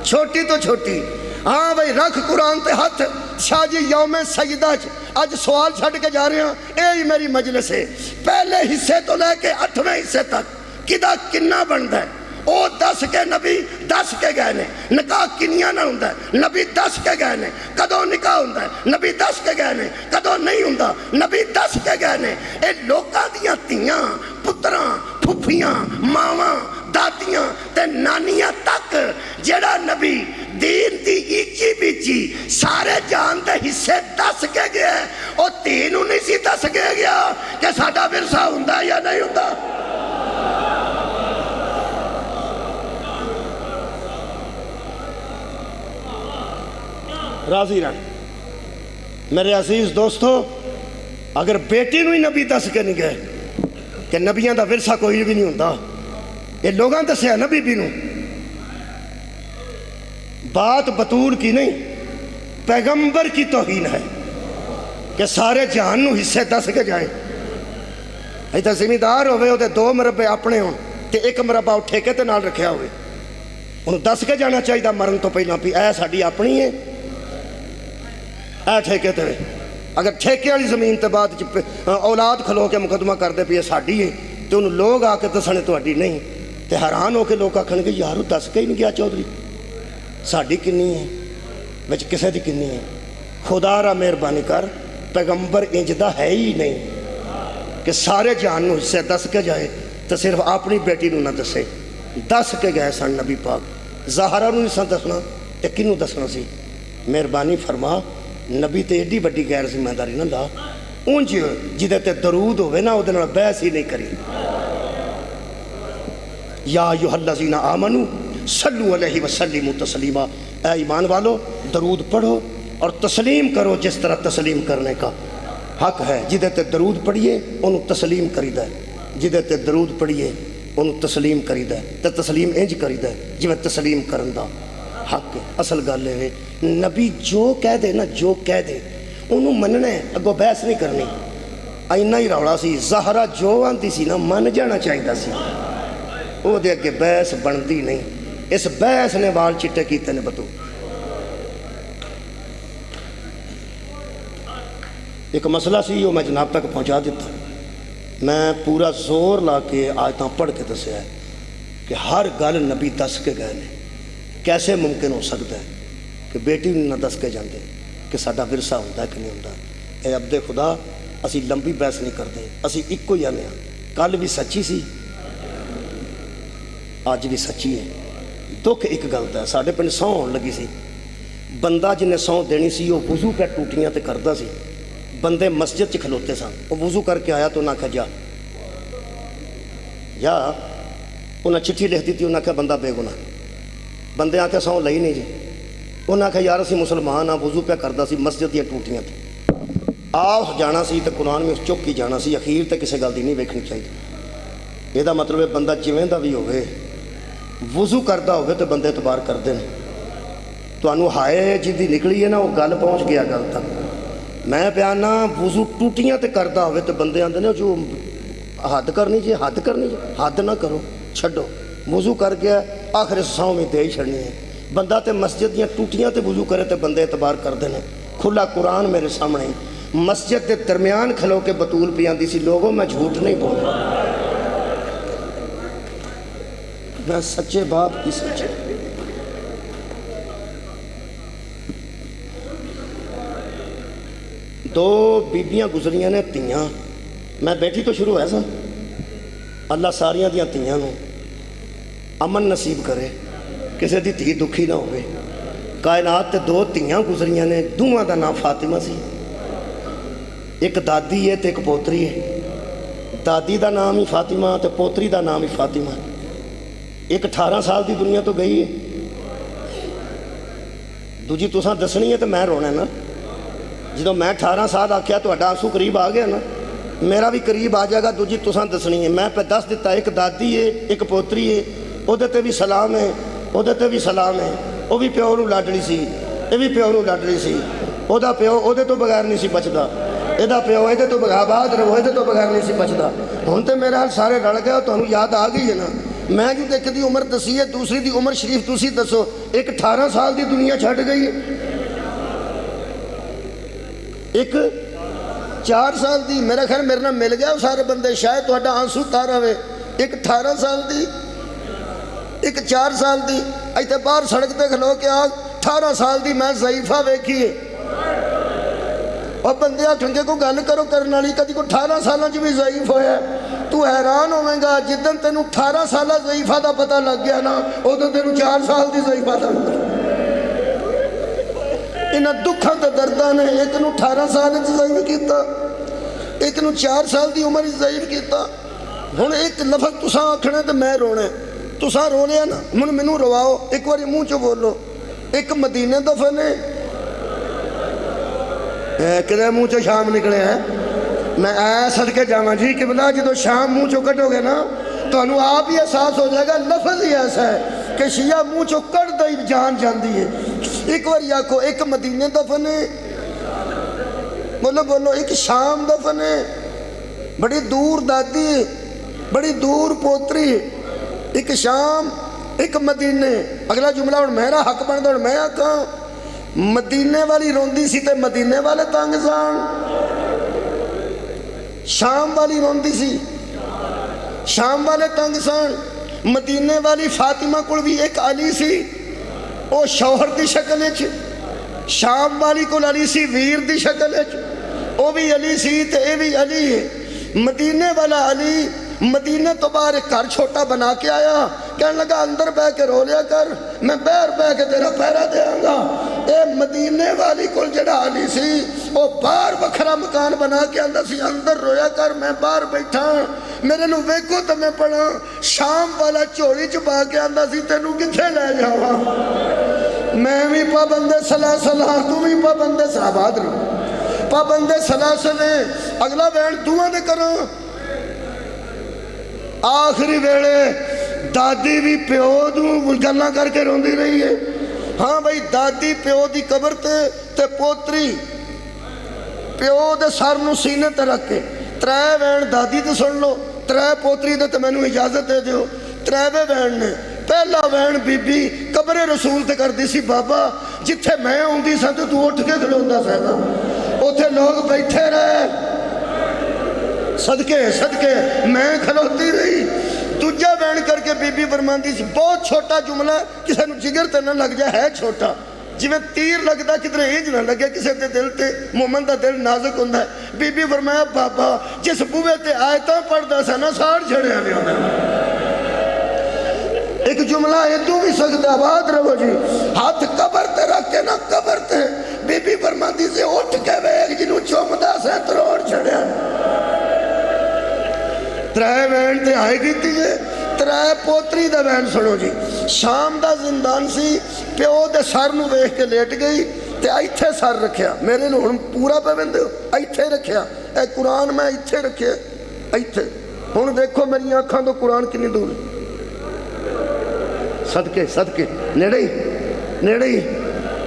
Speaker 1: چھوٹی تو چھوٹی۔ ہاں بھائی، رکھ قرآن تے ہاتھ۔ شاہ جی یوم سجدہ اج سوال چھڑ کے جا رہے ہیں، اے ہی میری مجلس ہے۔ پہلے حصے تو لے کے 8ویں حصے تک ਕਿਦਾ ਕਿੰਨਾ ਬਣਦਾ ਹੈ ਉਹ ਦੱਸ ਕੇ ਨਬੀ ਦੱਸ ਕੇ ਗਏ ਨੇ। ਨਿਕਾਹ ਕਿੰਨੀਆਂ ਨਾਲ ਹੁੰਦਾ ਹੈ ਨਬੀ ਦੱਸ ਕੇ ਗਏ ਨੇ। ਕਦੋਂ ਨਿਕਾਹ ਹੁੰਦਾ ਹੈ ਨਬੀ ਦੱਸ ਕੇ ਗਏ ਨੇ। ਕਦੋਂ ਨਹੀਂ ਹੁੰਦਾ ਨਬੀ ਦੱਸ ਕੇ ਗਏ ਨੇ। ਇਹ ਲੋਕਾਂ ਦੀਆਂ ਧੀਆਂ ਪੁੱਤਰਾਂ ਫੁੱਫੀਆਂ ਮਾਵਾਂ ਦਾਦੀਆਂ ਤੇ ਨਾਨੀਆਂ ਤੱਕ ਜਿਹੜਾ ਨਬੀ دین دی ایچی بیچی سارے جان دے حصے دس کے گیا ہے اور تینوں نہیں سی دس کے گیا کہ ساڈا ورثہ ہوندا یا نہیں ہوندا۔ راضی رہن میرے عزیز دوستو، اگر بیٹی نو ہی نبی دس کے نہیں گئے کہ نبیاں دا ورثہ کوئی بھی نہیں ہوندا، یہ لوگاں دسیا نبی بھی نو، بات بطول کی نہیں پیغمبر کی توہین ہے کہ سارے جہان نو حصے دس کے جائیں۔ ایتا زمیندار ہوئے ہوتے 2 مربع اپنے ہوں تے 1 مربع ٹھیکے تے نال رکھیا ہوئے، انہوں دس کے جانا چاہیے مرن تو پہلا بھی اے ساڈی اپنی ہے اے ٹھیکے تے۔ اگر ٹھیکے والی زمین تے بعد اولاد کھلو کے مقدمہ کر دے بھی یہ ساڈی ہے تو انہوں لوگ آ کے دسنے تہاڈی نہیں تے حیران ہو کے لوگ آکھن گے یارو دس کے ہی نہیں گیا چودھری ساڈی کنی ہے وچ کسے دی کنی ہے۔ خدا را مہربانی کر پیغمبر انجدہ ہے ہی نہیں کہ سارے جہان نو حصے دس کے جائے تو صرف اپنی بیٹی نو نہ دسے۔ دس کے گئے سن نبی پاک، زہرا نو نہیں سن دسنا تے کنوں دسنا سی؟ مہربانی فرما نبی تے ایڈی بڑی غیر ذمہ داری نہ لا، اونج جدے تے درود ہوئے نا اودے نال بحث ہی نہیں کری۔ یا ایھا الذین آمنو صلو علیہ وسلم تسلیما، اے ایمان والو درود پڑھو اور تسلیم کرو جس طرح تسلیم کرنے کا حق ہے۔ جدے تے درود پڑھیے انہوں تسلیم کریدہ ہے، جدے تے درود پڑھیے انہوں تسلیم کریدہ ہے تے تسلیم انج کریدہ ہے جویں تسلیم کرن دا حق ہے۔ اصل گل ہے نبی جو کہہ دے نا جو کہہ دے انہوں مننا ہے، اگو بحث نہیں کرنی۔ اینا ہی روڑا سی زہرا جو آندی سی نا من جانا چاہیدہ سی، او دے اگے بحث بندی نہیں۔ اس بحث نے وال چٹے کیتے نے بتو۔ ایک مسئلہ سی وہ میں جناب تک پہنچا دیتا، میں پورا زور لا کے آیتاں پڑھ کے دسیا ہے کہ ہر گل نبی دس کے گئے نے۔ کیسے ممکن ہو سکتا ہے کہ بیٹی نہ دس کے جاندے کہ ساڈا ورثہ ہوندا ہے کہ نہیں ہوندا؟ اے عبد خدا اسی لمبی بحث نہیں کرتے، اسی ایکو ہی آنے ہیں۔ کل بھی سچی سی آج بھی سچی ہے۔ دکھ ایک گلتا ہے، ساڑھے پنڈ سو ہون لگی سی، بندہ جنہیں سو دینی سی وہ وضو پہ ٹوٹیاں تے کردہ سی، بندے مسجد چ کھلوتے سن، وہ وضو کر کے آیا تو انہاں کہا جا انہاں چٹھی لکھ دی تھی، انہاں کہا بندہ بے گناہ، بندے آکے سو لئی نہیں جی، انہاں کہا یار اسی مسلمان ہاں وضو پہ کردہ سی مسجد دیا ٹوٹیاں تھی آس جانا سی تے قرآن میں اس چک کی جانا سی، اخیر تے کسے گل دی نہیں ویکھنی چاہیے۔ یہ دا مطلب ہے بندہ جویں دا بھی ہوئے وضو کردہ ہوئے تو بندے اعتبار کر دیں۔ تو انہوں ہائے جدی نکلی ہے نا وہ گل پہنچ گیا گل تک۔ میں پیانا وضو ٹوٹیاں تے کردہ ہوئے تو بندے آندے نے جو حد کرنی جی حد کرنی جی، حد نہ کرو چھڑو، وضو کر گیا آخر سو میں دے ہی چھڑنی ہے۔ بندہ تے مسجد دیا ٹوٹیاں تے وضو کرے تے بندے اعتبار کر دیں۔ کھلا قرآن میرے سامنے، مسجد دے درمیان کھلو کے بطول پیاندی سی، لوگوں میں جھوٹ نہیں بول رہا، میں سچے باپ کی سچے۔ دو بیبیاں گزریاں نے تیاں، میں بیٹھی تو شروع ہے سا، اللہ ساریاں دیاں تیاں نو امن نصیب کرے، کسے دی تھی دکھی نہ ہوئے۔ کائنات تے 2 تیاں گزریاں نے، دوہاں دا نام فاطمہ سی، ایک دادی ہے تے ایک پوتری ہے۔ دادی دا نام ہی فاطمہ تے پوتری دا نام ہی فاطمہ ہے۔ ایک 18 سال دی دنیا تو گئی ہے، دوجی تساں دسنی ہے تو میں رونا ہے نا۔ جدو میں 18 سال آکھیا تو اڈا آنسو قریب آ گیا نا، میرا بھی قریب آ جائے گا، دوجی تساں دسنی ہے۔ میں پہ دس دیتا ایک دادی ہے ایک پوتری ہے، او دے تے بھی سلام ہے، او دے تے بھی سلام ہے، او بھی پیو نو لاڈلی سی، اے بھی پیو نو لاڈلی سی، او دا پیو او دے تو بغیر نہیں سی بچدا، اے دا پیو اے دے تو بغیر آباد رہو اے دے تو بغیر نہیں سی بچدا۔ ہن تے میرے حال سارے رل گئے، تانوں یاد آ گئی ہے نا۔ میں جو ایک دی عمر دسی ہے، دوسری دی عمر شریف تسی دسو، ایک 18 سال دی دنیا چھٹ گئی ہے، ایک 4 سال دی۔ میرا خیال میرے نہ مل گیا سارے بندے، شاید تو آنسو تارا ہوئے ایک 18 سال دی, ایک 4 سال دی. ایتھے باہر سڑک تے کھلو کے آگ 18 سال دی میں ضعیفہ ویکھیے. اور بندے آٹھنگے کو گل کرو کرنے والی کدی کو 18 سالاں چ بھی ضعیف ہویا. تو حیران ہوئے گا جدن تینوں 18 سالہ ضعیفہ دا پتہ لگ گیا نا ادھر تینوں 4 سال دی ضعیفہ دا. انہاں دکھاں تے درداں نے ایک نو 18 سال ضعیف کیتا, ایک نو 4 سال دی عمر ضعیف کیتا. ہن ایک لفظ تساں آکھنا تے میں رونا, تساں رو لیا نا ہن مینوں رواؤ, ایک واری منہ چوں بولو. ایک مدینے دفن ہے کدے منہ چوں شام نکلے ہیں. میں صدقے جاواں جی قبلہ جدو شام منہ چوں کٹو گے نا تو انہوں آپ ہی احساس ہو جائے گا لفظ ہی ایسا ہے کہ شیعہ منہ چوں کٹ دائی جان جاندی ہے. ایک بار آکھو ایک مدینے دفن ہے, بولو بولو. ایک شام دفن ہے, بڑی دور دادی ہے, بڑی دور پوتری ہے. ایک شام ایک مدینے. اگلا جملہ اور میرا حق بن دو, میں آکھاں مدینے والی روندی سی تے مدینے والے تنگ سان, شام والی روندی سی شام والے تنگ سان. مدینے والی فاطمہ کول بھی ایک علی سی او شوہر دی شکل وچ, شام والی کول علی سی ویر دی شکل وچ, او بھی علی سی تے اے بھی علی ہے. مدینے والا علی مدینے تو باہر ایک گھر چھوٹا بنا کے آیا, کہنے لگا اندر بہ کے رو لیا کر, میں باہر بہ کے تیرا پہرا دیاں گا. اے مدینے والی کول جڑا علی سی او باہر بکھرا مکان بنا کے اندر سی, اندر رویا کر میں باہر بیٹھا, میرے نو ویکھو تو میں پڑھا. شام والا چوڑی چپا کے اندر سی تینوں کتھے لے جاواں, میں بھی پابندے سلاسل ہاں تو بھی پابندے صحابات رہو, پابندے سلاسل ہیں. اگلا وین دعا دے کرو. آخری ویلے دادی بھی پیو دوں گلاں کر کے روندی رہی ہے. ہاں بھائی دادی پیو دی قبر تے پوتری پیو دے سر نو سینے تے رکھ کے 3 وین دادی تے سن لو, 3 پوتری دے تے میں نو اجازت دے دیو. 3 وین نے. پہلا وین بی بی قبر رسول تے کر دی سی, بابا جتھے میں ہوندی سا تو اٹھ کے کھلوندا سا نا, اوتھے لوگ بیٹھے رہے, صدقے صدقے میں کھلوتی رہی. دوجا وین کر کے بی بی فرماندی سی, بہت چھوٹا جملہ کسے نو جگر تے نہ لگ جائے, ہے چھوٹا جی میں تیر لگتا کدھر اینج نہ لگے کسے دے دل تے, مومن دا دل نازک ہوندا ہے. بی بی فرمایا بابا جس بوئے تے آیتاں پڑھدا سا نا ساڑ چھڑیا نہیں ہوندا. ایک جملہ ادو بھی سکتا, آباد رہو جی. ہاتھ قبر تے رکھ کے نا قبر تے بی بی فرماندی سے اٹھ کے ویکھ جنوں چومدا سا تروڑ چھڑیا. 3 وین تے آئے گی ہے. 3 پوتری دا وین سنو جی. شام دا زندان سی, پیو دے سر نو ویکھ کے لیٹ گئی تے ایتھے سر رکھیا. میرے نو ہن پورا پہ ویندے ہو, ایتھے رکھیا. اے قرآن میں ایتھے رکھیا, ایتھے. ہن دیکھو میری آنکھاں تو قرآن کنی دور, صدقے صدقے نیڑے ہی نیڑے ہی,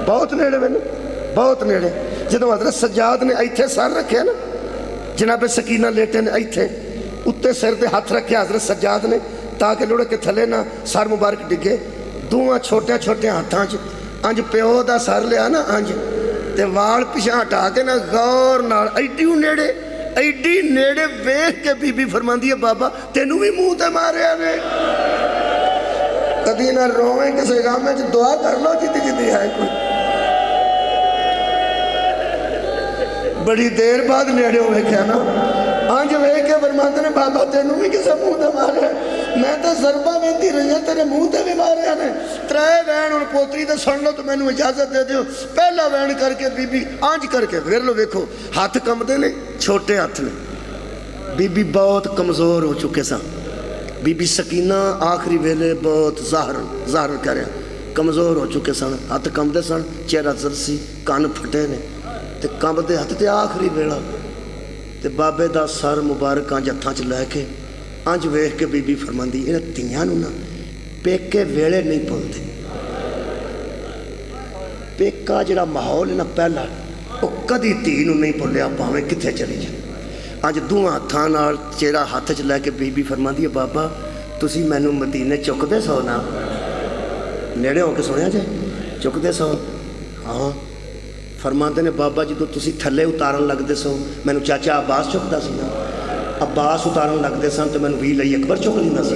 Speaker 1: بہت نیڑے میں, بہت نیڑے. جدو حضرت سجاد نے ایتھے سر رکھیا نا, جناب سکینہ لیٹے نے ایتھے اتنے سر دے ہاتھ رکھے حضرت سجاد نے تاکہ لڑ کے تھلے نہ سر مبارک ڈگے. دوہاں چھوٹے چھوٹے ہاتھاں انج پیو دا سر لیا نا انج تے وال پیچھے ہٹا کے نا غور نال ایڈی نیڑے ویکھ کے بی بی فرماندی ہے بابا تینوں بھی منہ تے ماریا نے. کدی نہ رویں کسے غم میں دعا کر لو جتنی جتنی ہے کوئی. بڑی دیر بعد نیڑے ہوئے کیا نا آنج وے کے فرماندے نے بابا تینوں بھی کسے منہ تے مارے, میں تے ضربہ ویندی رہی ہوں تیرے منہ تے بھی مارے نے. 3 وین اور پوتری تے سن لو تو میں نو اجازت دے دیو. پہلا وین کر کے بی بی آنج کر کے پھر لو ویکھو ہاتھ کمدے نے, چھوٹے ہاتھ نے. بی بی بہت کمزور ہو چکے سن. بی بی سکینہ آخری ویلے بہت ظاہر کریا, کمزور ہو چکے سن, ہاتھ کمدے سن, چہرہ زرسی, کان پھٹے نے تے کمدے ہاتھ تے آخری ویلا تے بابے دا سر مبارک انج ہتھاں چ لے کے انج ویکھ کے بی بی فرماندی انہاں تیاں نوں نا پیکے ویلے نہیں بھولدے. پیکا جڑا ماحول ہے نا پہلا وہ کدی دھی نوں نہیں بھولیا بھاویں کتھے چلی جائے. اج دوواں ہتھاں نال چہرہ ہاتھ چ لے کے بی بی فرماندی ہے بابا تسی مینوں مدینے چکدے سو نا, نیڑے ہو کے سنیا جے چکدے سو. ہاں فرماندے نے بابا جدو تسی تھلے اتارن لگدے سو مینوں چاچا عباس چکدا سی نا, عباس اتارن لگتے سن تو مینوں 20 لئی اکبر چک لینا سی.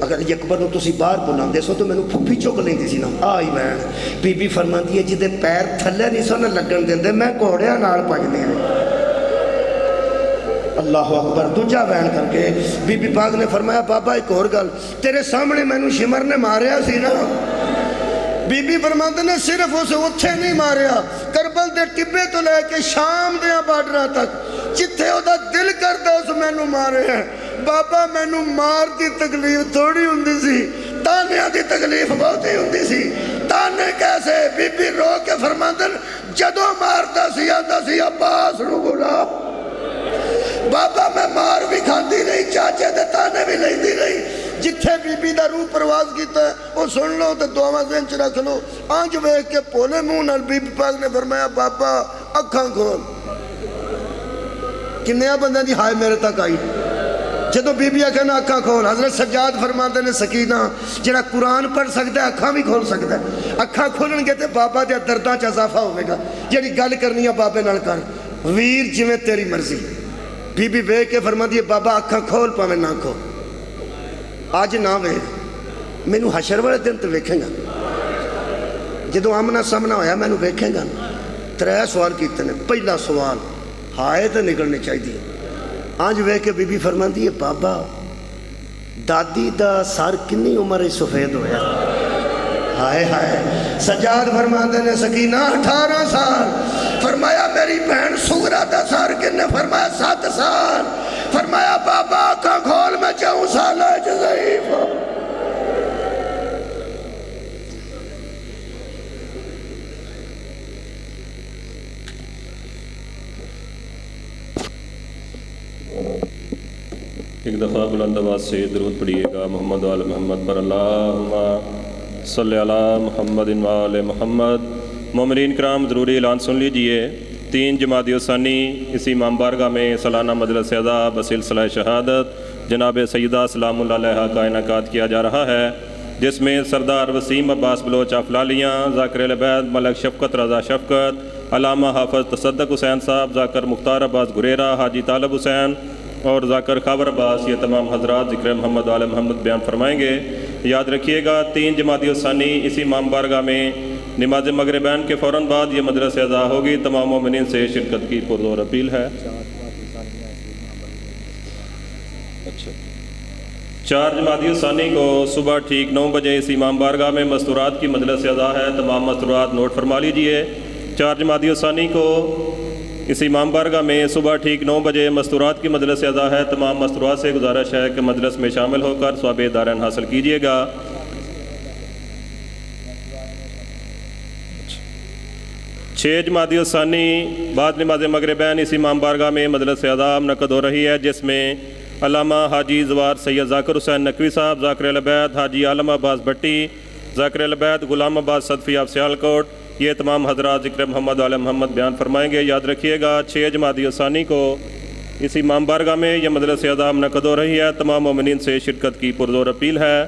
Speaker 1: اگر اکبر نو تسی باہر بلاندے سو تو مینوں پھپھی چک لیندی سی نا. آئی میں بی بی فرماندی ہے جدے پیر تھلے نہیں سن لگن دیندے میں گھوڑیاں نال بھجدے ہیں. اللہ اکبر. دوجا بیان کر کے بی بی پاک نے فرمایا بابا ایک اور گل, تیرے سامنے مینوں شمر نے ماریا سی نا. بی بی فرماندے نے صرف اسے اتھے نہیں ماریا, کربل دے ٹبے تو لے کے شام دے بارڈراں تک جتھے او دا دل کردا اس مینوں مارے ہیں. بابا مینوں مار دی تکلیف تھوڑی ہوندی سی, تانیاں دی تکلیف بہت ہی ہوندی سی. تانے کیسے؟ بی بی رو کے فرماندے جدوں ماردا سی آندا سی عباس نو بلا. بابا میں مار بھی کھاندی نہیں, چاچے دے تانے بھی لیندی نہیں. جتھے بی بی دا روح پرواز کیتا ہے وہ سن لو تو دعاواں ذہن چ رکھ لو. آنج ویکھ کے پولے منہ نال بی بی پاک نے فرمایا بابا اکھاں کھول. کنیا بندہ دی ہائے میرے تک آئی جدو بی بی آکھے نا اکھاں کھول. حضرت سجاد فرماتے نے سکینہ جڑا قرآن پڑھ سکتا ہے اکھاں بھی کھول سکتا ہے. اکھاں کھولن گے تے بابا دے درداں چ اضافہ ہوئے گا. جڑی گل کرنی ہے بابے نال کر, ویر جویں تیری مرضی. بی بی ویکھ کے فرماتی ہے بابا اکھاں کھول پاویں نہ کھول. آج نہ ویکھ مینوں حشر والے دن تے ویکھیں گا, جدوں آمنا سامنا ہویا مینوں ویکھیں گا. 3 سوال کیتے نے. پہلا سوال ہائے تے نکلنے چاہیے. آج ویکھ کے بی بی فرماندی ہے بابا دادی دا سر کنی عمر سفید ہویا. ہائے ہائے. سجاد فرماندے نے سکینہ 18 سال. فرمایا میری بہن سغرا دا سر کنے؟ فرمایا 7 سال. فرمایا بابا آنکھاں کھول میں 4 سال ہے ضعیف ہوں.
Speaker 2: ایک دفعہ بلند آواز سے درود پڑھیے گا محمد وآل محمد پر. اللہم صلی علی محمد وآل محمد. مومنین کرام ضروری اعلان سن لیجئے. 3 جمادی الثانی اسی امام بارگاہ میں سالانہ مجلس ادا بسلسلہ شہادت جناب سیدہ سلام اللہ علیہا کا انعقاد کیا جا رہا ہے, جس میں سردار وسیم عباس بلوچ افلالیاں, ذاکر العبید ملک شفقت رضا شفقت, علامہ حافظ تصدق حسین صاحب, ذاکر مختار عباس گریرہ, حاجی طالب حسین اور ذاکر خاور عباس, یہ تمام حضرات ذکر محمد وآل محمد بیان فرمائیں گے. یاد رکھیے گا 3 جمادی الثانی اسی امام بارگاہ میں نماز مغربین کے فوراً بعد یہ مجلس ادا ہوگی. تمام مومنین سے شرکت کی پرزور اپیل ہے. 4 جمادی الثانی کو صبح ٹھیک 9 بجے اسی امام بارگاہ میں مستورات کی مجلس ادا ہے. تمام مستورات نوٹ فرما لیجئے. 4 جمادی الثانی کو اسی امام بارگاہ میں صبح ٹھیک 9 بجے مستورات کی مجلس ادا ہے. تمام مستورات سے گزارش ہے کہ مجلس میں شامل ہو کر ثواب دارین حاصل کیجیے گا. 6 جمادی الثانی بعد نماز مغربین اسی امام بارگاہ میں مجلس ادا منعقد ہو رہی ہے, جس میں علامہ حاجی زوار سید ذاکر حسین نقوی صاحب, ذاکر العبید حاجی عالم عباس بھٹی, ذاکر العبید غلام عباس صدفی آف سیالکوٹ, یہ تمام حضرات ذکر محمد وآل محمد بیان فرمائیں گے. یاد رکھیے گا 6 جمادی الثانی کو اسی امام بارگاہ میں یہ مجلس ادا منعقد ہو رہی ہے. تمام مومنین سے شرکت کی پرزور اپیل ہے.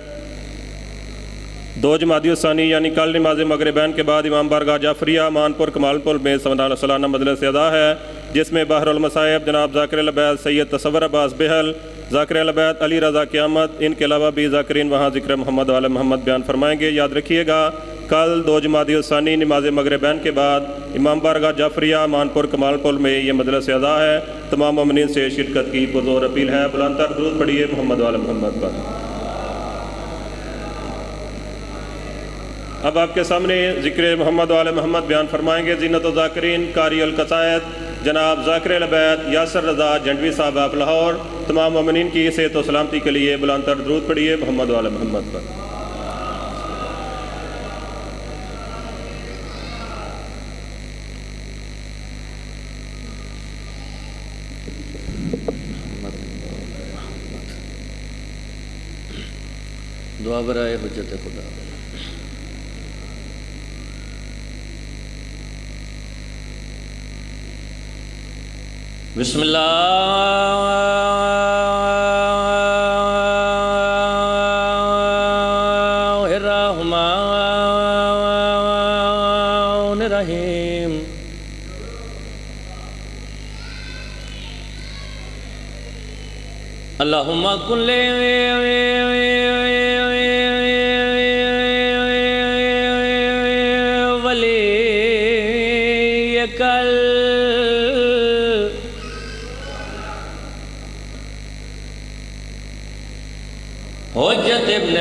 Speaker 2: 2 جمادی الثانی یعنی کل نماز مغربین کے بعد امام بارگاہ جعفریہ مانپور کمال پور میں سالانہ مجلس ادا ہے, جس میں بحر المصائب جناب ذاکر العبید سید تصور عباس بہل, ذاکر العبید علی رضا قیامت, ان کے علاوہ بھی ذاکرین وہاں ذکر محمد وآل محمد بیان فرمائیں گے. یاد رکھیے گا کل 2 جمادی الثانی نماز مغربین کے بعد امام بارگاہ جعفریہ مانپور کمال پور میں یہ مجلس ادا ہے. تمام مومنین سے شرکت کی پرزور اپیل ہے. بلند تر درود پڑھیے محمد وآل محمد پر. اب آپ کے سامنے ذکر محمد وآل محمد بیان فرمائیں گے زینت الذاکرین قاری القصائد جناب ذاکر العبید یاسر رضا جھنڈوی صاحب آپ لاہور. تمام مومنین کی صحت و سلامتی کے لیے بلند تر درود پڑھیے محمد وآل محمد پر.
Speaker 1: دعا برائے حجت خدا.
Speaker 3: بسم اللہ الرحمن الرحیم. اللہم کل ولیک حجت ابن